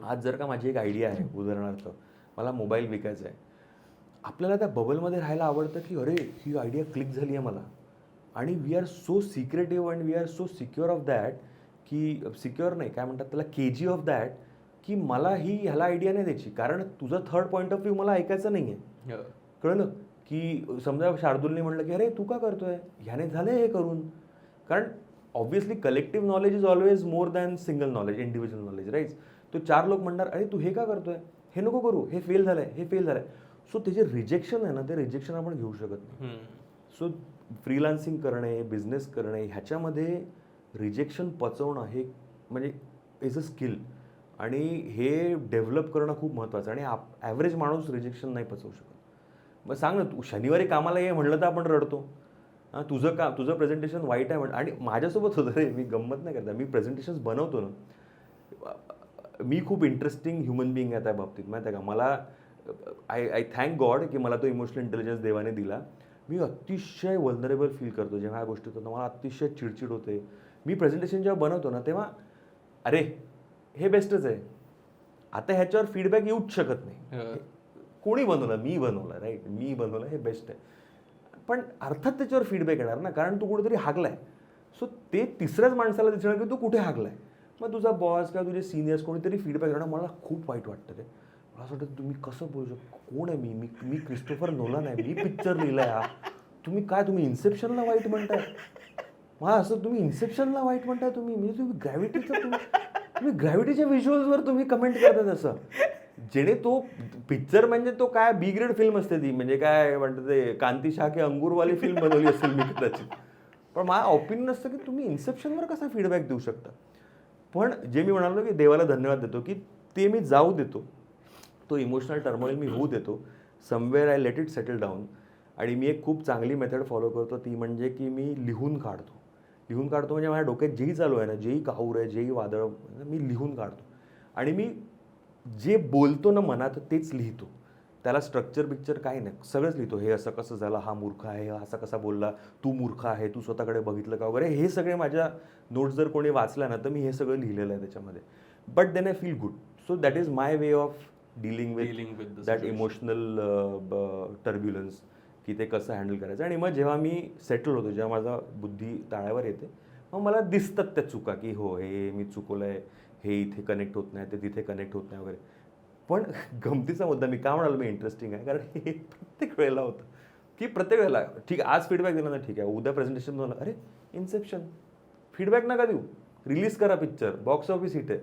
आज जर का माझी एक आयडिया आहे, उदाहरणार्थ मला मोबाईल विकायचा आहे, आपल्याला त्या बबलमध्ये राहायला आवडतं की अरे ही आयडिया क्लिक झाली आहे मला, आणि we are so secretive and we are so secure of that, की सिक्युअर नाही काय म्हणतात त्याला, केजी ऑफ दॅट, की मला ह्याला आयडिया नाही द्यायची, कारण तुझं थर्ड पॉईंट ऑफ व्ह्यू मला ऐकायचं नाही आहे. कळलं की समजा शार्दूलने म्हटलं की अरे तू का करतोय, ह्याने झालं हे करून, कारण obviously collective knowledge is always more than single knowledge, individual knowledge, right. तो 4 लोक म्हणणार अरे तू हे का करतोय, हे नको करू, हे फेल झालंय, हे फेल झालंय. सो त्याचे रिजेक्शन आहे ना, ते रिजेक्शन आपण घेऊ शकत नाही. सो फ्रीलान्सिंग करणे, बिझनेस करणे ह्याच्यामध्ये रिजेक्शन पचवणं हे म्हणजे इज अ स्किल आणि हे डेव्हलप करणं खूप महत्त्वाचं आणि ॲव्हरेज माणूस रिजेक्शन नाही पचवू शकत. मग सांग ना, तू शनिवारी कामाला ये म्हणलं तर आपण रडतो. हां, तुझं प्रेझेंटेशन वाईट आहे आणि माझ्यासोबत होतं रे, मी गंमत नाही करता, मी प्रेझेंटेशन्स बनवतो ना, मी खूप इंटरेस्टिंग ह्युमन बिईंग आहे त्या बाबतीत माहिती आहे का. मला आय थँक गॉड की मला तो इमोशनल इंटेलिजन्स देवाने दिला. मी अतिशय वल्नरेबल फील करतो जेव्हा ह्या गोष्टी होतात. मला अतिशय चिडचिड होते. मी प्रेझेंटेशन जेव्हा बनवतो ना तेव्हा अरे हे बेस्टच आहे, आता ह्याच्यावर फीडबॅक येऊच शकत नाही. कोणी बनवलं? मी बनवलं, राईट, मी बनवलं, हे बेस्ट आहे. पण अर्थात त्याच्यावर फीडबॅक येणार ना, कारण तू कुठेतरी हागलाय. सो ते तिसऱ्याच माणसाला दिसणार की तू कुठे हागलाय. मग तुझा बॉस किंवा तुझे सिनियर्स कोणीतरी फीडबॅक देणार. मला खूप वाईट वाटतं ते. मला असं वाटतं तुम्ही कसं बोलू शकतो, कोण आहे मी क्रिस्टोफर नोलन आहे, मी पिक्चर लिहिलाय हा. तुम्ही इन्सेप्शनला वाईट म्हणताय. मला असं तुम्ही इन्सेप्शनला वाईट म्हणताय म्हणजे तुम्ही ग्रॅव्हिटीचं तुम्ही ग्रॅव्हिटीच्या व्हिज्युअल्सवर तुम्ही कमेंट करता तसं. जेणे तो पिक्चर म्हणजे तो काय बी ग्रेड फिल्म असते ती, म्हणजे काय म्हणतात ते कांती शाके अंगूरवाली फिल्म बनवली असेल मी कदाचित. पण माझं ओपिनियन असतं की तुम्ही इन्सेप्शनवर कसा फीडबॅक देऊ शकता. पण जे मी म्हणालो की देवाला धन्यवाद देतो की ते मी जाऊ देतो, तो इमोशनल टर्मोइल मी होऊ देतो. Somewhere I let it settle down. आणि मी एक खूप चांगली मेथड फॉलो करतो, ती म्हणजे की मी लिहून काढतो म्हणजे माझ्या डोक्यात जेही चालू आहे ना, जेही काहूर आहे, जेही वादळ, मी लिहून काढतो. आणि मी जे बोलतो ना मनात तेच लिहितो. त्याला स्ट्रक्चर पिक्चर काही नाही, सगळंच लिहितो. हे असं कसं झालं, हा मूर्ख आहे, हा असा कसा बोलला, तू मूर्ख आहे, तू स्वतःकडे बघितलं का वगैरे, हे सगळे माझ्या नोट्स जर कोणी वाचल्या ना तर मी हे सगळं लिहिलेलं आहे त्याच्यामध्ये. But then I feel good. So that is my way of dealing with that emotional turbulence, की ते कसं हँडल करायचं. आणि मग जेव्हा मी सेटल होतो, जेव्हा माझा बुद्धी ताळ्यावर येते, मग मला दिसतात त्या चुका की हो हे मी चुकवलं आहे, हे इथे कनेक्ट होत नाही, ते तिथे कनेक्ट होत नाही वगैरे. पण गमतीचा मुद्दा मी का म्हणालो मी इंटरेस्टिंग आहे, कारण हे प्रत्येक वेळेला होतं की प्रत्येक वेळेला ठीक आहे, आज फीडबॅक दिला ना ठीक आहे, उद्या प्रेझेंटेशन झालं, अरे इन्सेप्शन, फीडबॅक नका देऊ, रिलीज करा पिक्चर, बॉक्स ऑफिस हिट आहे,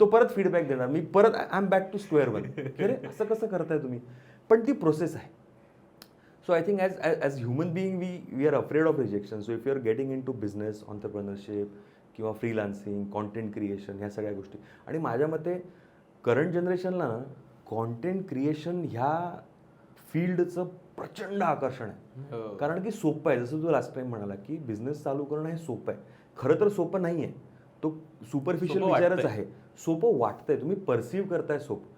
तो परत फीडबॅक देणार, मी परत I am back to square one. अरे असं कसं करताय तुम्ही. पण ती प्रोसेस आहे. So I think as human being we are afraid of rejection. So if you are getting into business, entrepreneurship किंवा फ्रीलान्सिंग, कॉन्टेंट क्रिएशन, ह्या सगळ्या गोष्टी, आणि माझ्या मते करंट जनरेशनला ना कॉन्टेंट क्रिएशन ह्या फील्डचं प्रचंड आकर्षण आहे. कारण की सोपं आहे. जसं तू लास्ट टाइम म्हणाला की बिझनेस चालू करणं हे सोपं आहे. खरं तर सोपं नाही आहे, तो सुपरफिशियल विचारच आहे. सोपं वाटतंय, तुम्ही परसिव्ह करताय सोपं.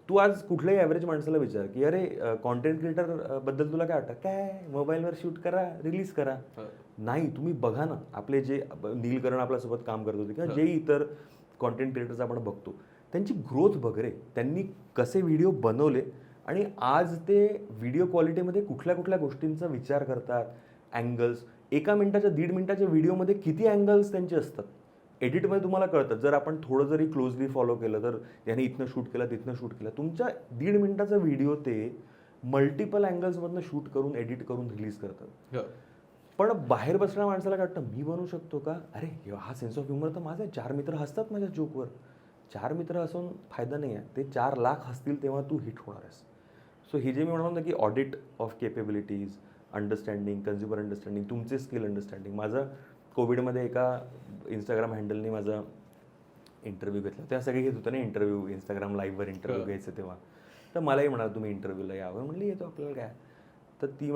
तू आज कुठल्याही ॲव्हरेज माणसाला विचार की अरे कॉन्टेंट क्रिएटर बद्दल तुला काय वाटतं, काय मोबाईलवर शूट करा, रिलीज करा. नाही, तुम्ही बघा ना, आपले जे नील करण आपल्यासोबत काम करत होते किंवा जे इतर कॉन्टेंट क्रिएटर्स आपण बघतो, त्यांची ग्रोथ बघ रे, त्यांनी कसे व्हिडिओ बनवले आणि आज ते व्हिडिओ क्वालिटीमध्ये कुठल्या कुठल्या गोष्टींचा विचार करतात. अँगल्स, 1 मिनिटाच्या 1.5 मिनिटाच्या व्हिडिओमध्ये किती अँगल्स त्यांचे असतात. एडिटमध्ये तुम्हाला कळतं, जर आपण थोडं जरी क्लोजली फॉलो केलं तर याने इथनं शूट केलं, तिथनं शूट केलं, तुमच्या 1.5 मिनिटाचा व्हिडिओ ते मल्टिपल अँगल्समधनं शूट करून एडिट करून रिलीज करतात. पण बाहेर बसणाऱ्या माणसाला काय वाटतं, मी बनवू शकतो का, अरे हा सेन्स ऑफ ह्युमर तर माझा आहे, 4 मित्र हसतात माझ्या जोकवर. 4 मित्र हसून फायदा नाही आहे, ते 4 लाख हसतील तेव्हा तू हिट होणार आहेस. सो हे जे मी म्हणालो ना की audit of capabilities, understanding, consumer understanding, तुमचे स्किल अंडरस्टँडिंग. माझं कोविडमध्ये एका इंस्टाग्राम हँडलने माझा इंटरव्ह्यू घेतला. तेव्हा सगळे घेत होतं ना इंटरव्ह्यू, इंस्टाग्राम लाईव्हवर इंटरव्ह्यू घ्यायचे तेव्हा. तर मलाही म्हणाला तुम्ही इंटरव्ह्यूला यावं. म्हटलं येतो, आपल्याला काय. तर ती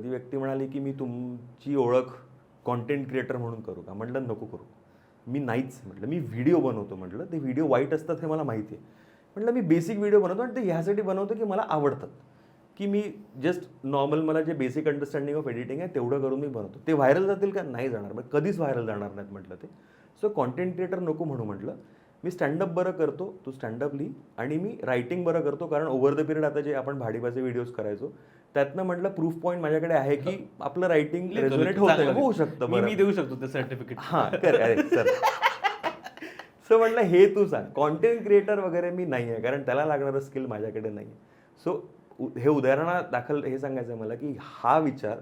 व्यक्ती म्हणाली की मी तुमची ओळख कॉन्टेंट क्रिएटर म्हणून करू का. म्हटलं नको करू, मी नाहीच. म्हटलं मी व्हिडिओ बनवतो. म्हटलं ते व्हिडिओ वाईट असतात हे मला माहिती आहे. म्हटलं मी बेसिक व्हिडिओ बनवतो आणि ते ह्यासाठी बनवतो की मला आवडतात, की मी जस्ट नॉर्मल, मला जे बेसिक अंडरस्टँडिंग ऑफ एडिटिंग आहे तेवढं करून मी बनवतो. ते व्हायरल जातील का, नाही जाणार, मग कधीच व्हायरल जाणार नाहीत म्हटलं ते. सो कॉन्टेंट क्रिएटर नको म्हणू. म्हटलं मी स्टँडअप बरं करतो, तू स्टँडअप लिही, आणि मी रायटिंग बरं करतो, कारण ओव्हर द पिरियड आता जे आपण भाडीबाचे व्हिडिओज करायचो त्यातनं म्हटलं प्रूफ पॉईंट माझ्याकडे आहे की आपलं रायटिंग रेझोनेट होऊ शकतं. मी देऊ शकतो ते सर्टिफिकेट. हां सर. सो म्हटलं हे तू सांग, कॉन्टेंट क्रिएटर वगैरे मी नाही आहे, कारण त्याला लागणारं स्किल माझ्याकडे नाही आहे. सो हे उदाहरणादाखल हे सांगायचं आहे मला की हा विचार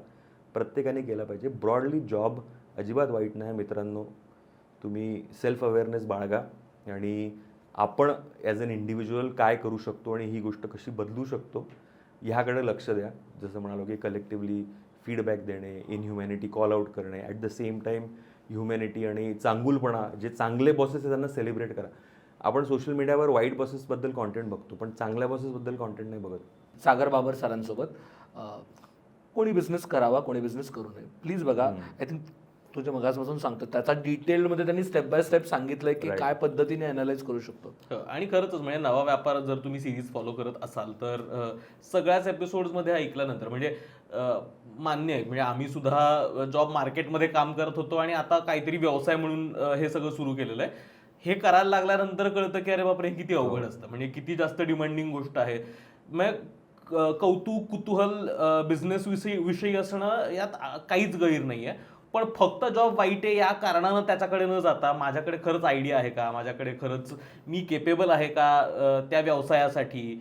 प्रत्येकाने केला पाहिजे. ब्रॉडली जॉब अजिबात वाईट नाही मित्रांनो. तुम्ही सेल्फ अवेअरनेस बाळगा आणि आपण ॲज अन इंडिव्हिज्युअल काय करू शकतो आणि ही गोष्ट कशी बदलू शकतो ह्याकडे लक्ष द्या. जसं म्हणालो की कलेक्टिव्हली फीडबॅक देणे, इनह्युमॅनिटी कॉल आउट करणे, at the same time humanity आणि चांगुलपणा, जे चांगले बॉसेस आहेत त्यांना सेलिब्रेट करा. आपण सोशल मीडियावर वाईट बॉसेसबद्दल कॉन्टेंट बघतो, पण चांगल्या बॉसेसबद्दल कॉन्टेंट नाही बघत. सागर बाबर सरांसोबत कोणी बिझनेस करावा, कोणी बिझनेस करू नये, प्लीज बघा. आय थिंक तुझ्या मगासपासून सांगतो त्याचा डिटेलमध्ये त्यांनी स्टेप बाय स्टेप सांगितलंय की काय पद्धतीने अनालाइज करू शकतो. आणि खरंच म्हणजे नवा व्यापार जर तुम्ही सिरीज फॉलो करत असाल तर सगळ्याच एपिसोड्समध्ये ऐकल्यानंतर म्हणजे मान्य आहे, म्हणजे आम्ही सुद्धा जॉब मार्केटमध्ये काम करत होतो आणि आता काहीतरी व्यवसाय म्हणून हे सगळं सुरू केलेलं आहे. हे करायला लागल्यानंतर कळतं की अरे बापरे, हे किती अवघड असतं, म्हणजे किती जास्त डिमांडिंग गोष्ट आहे. मग कौतुक, कुतूहल बिझनेस विषयी असणं यात काहीच गैर नाही आहे. पण फक्त जॉब वाईट आहे या कारणानं त्याच्याकडे न जाता माझ्याकडे खरंच आयडिया आहे का, माझ्याकडे खरंच मी केपेबल आहे का त्या व्यवसायासाठी,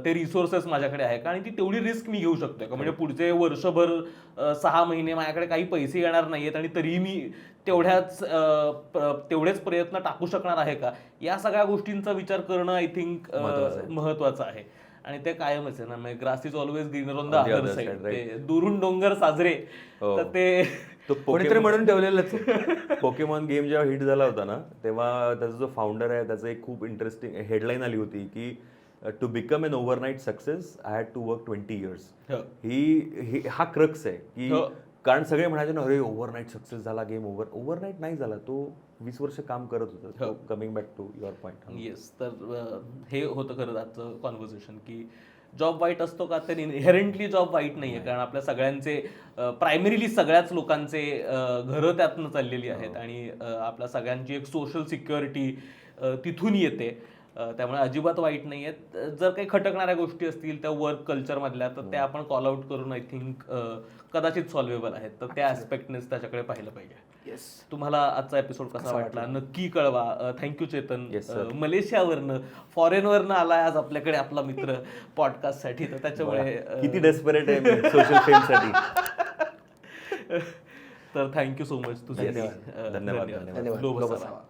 ते रिसोर्सेस माझ्याकडे आहे का, आणि ती तेवढी रिस्क मी घेऊ शकतोय का, म्हणजे पुढचे वर्षभर 6 महिने माझ्याकडे काही पैसे येणार नाहीयेत आणि तरीही मी तेवढेच प्रयत्न टाकू शकणार आहे का, या सगळ्या गोष्टींचा विचार करणं आय थिंक महत्वाचं आहे. आणि ते कायमच आहे ना, grass is always greener on the other side. ते दुरून डोंगर साजरे, तर ते कोणीतरी म्हणून ठेवलेलंच. पोकेमॉन गेम जेव्हा हिट झाला होता ना, तेव्हा त्याचा जो फाउंडर आहे त्याचं एक खूप इंटरेस्टिंग हेडलाईन आली होती की to become an overnight success I had to work 20 years. हा क्रक्स आहे की कारण सगळे म्हणायचे ना, अरे ओव्हरनाईट सक्सेस झाला, गेम ओव्हरनाईट नाही झाला, तो 20 वर्ष काम करत होता. Coming back to your point. Yes, तर हे होतं खरं आजचं कॉन्व्हर्सेशन की जॉब वाईट असतो का, तर इनहेरंटली जॉब वाईट नाही आहे, कारण आपल्या सगळ्यांचे प्रायमरीली सगळ्याच लोकांचे घरं त्यातनं चाललेली आहेत आणि आपल्या सगळ्यांची एक सोशल सिक्युरिटी तिथून येते. त्यामुळे अजिबात वाईट नाही आहेत. जर काही खटकणाऱ्या गोष्टी असतील त्या वर्क कल्चरमधल्या, तर त्या आपण कॉल आउट करून आय थिंक कदाचित सॉल्वेबल आहेत. तर त्या ॲस्पेक्टनेच त्याच्याकडे पाहिलं पाहिजे. येस. तुम्हाला आजचा एपिसोड कसा वाटला नक्की कळवा. थँक्यू चेतन. मलेशियावरनं, फॉरेनवरनं आलाय आज आपल्याकडे आपला मित्र पॉडकास्टसाठी, तर त्याच्यामुळे किती डेस्परेट आहे सोशल फेमसाठी. तर थँक्यू सो मच. तुझे धन्यवाद. धन्यवाद.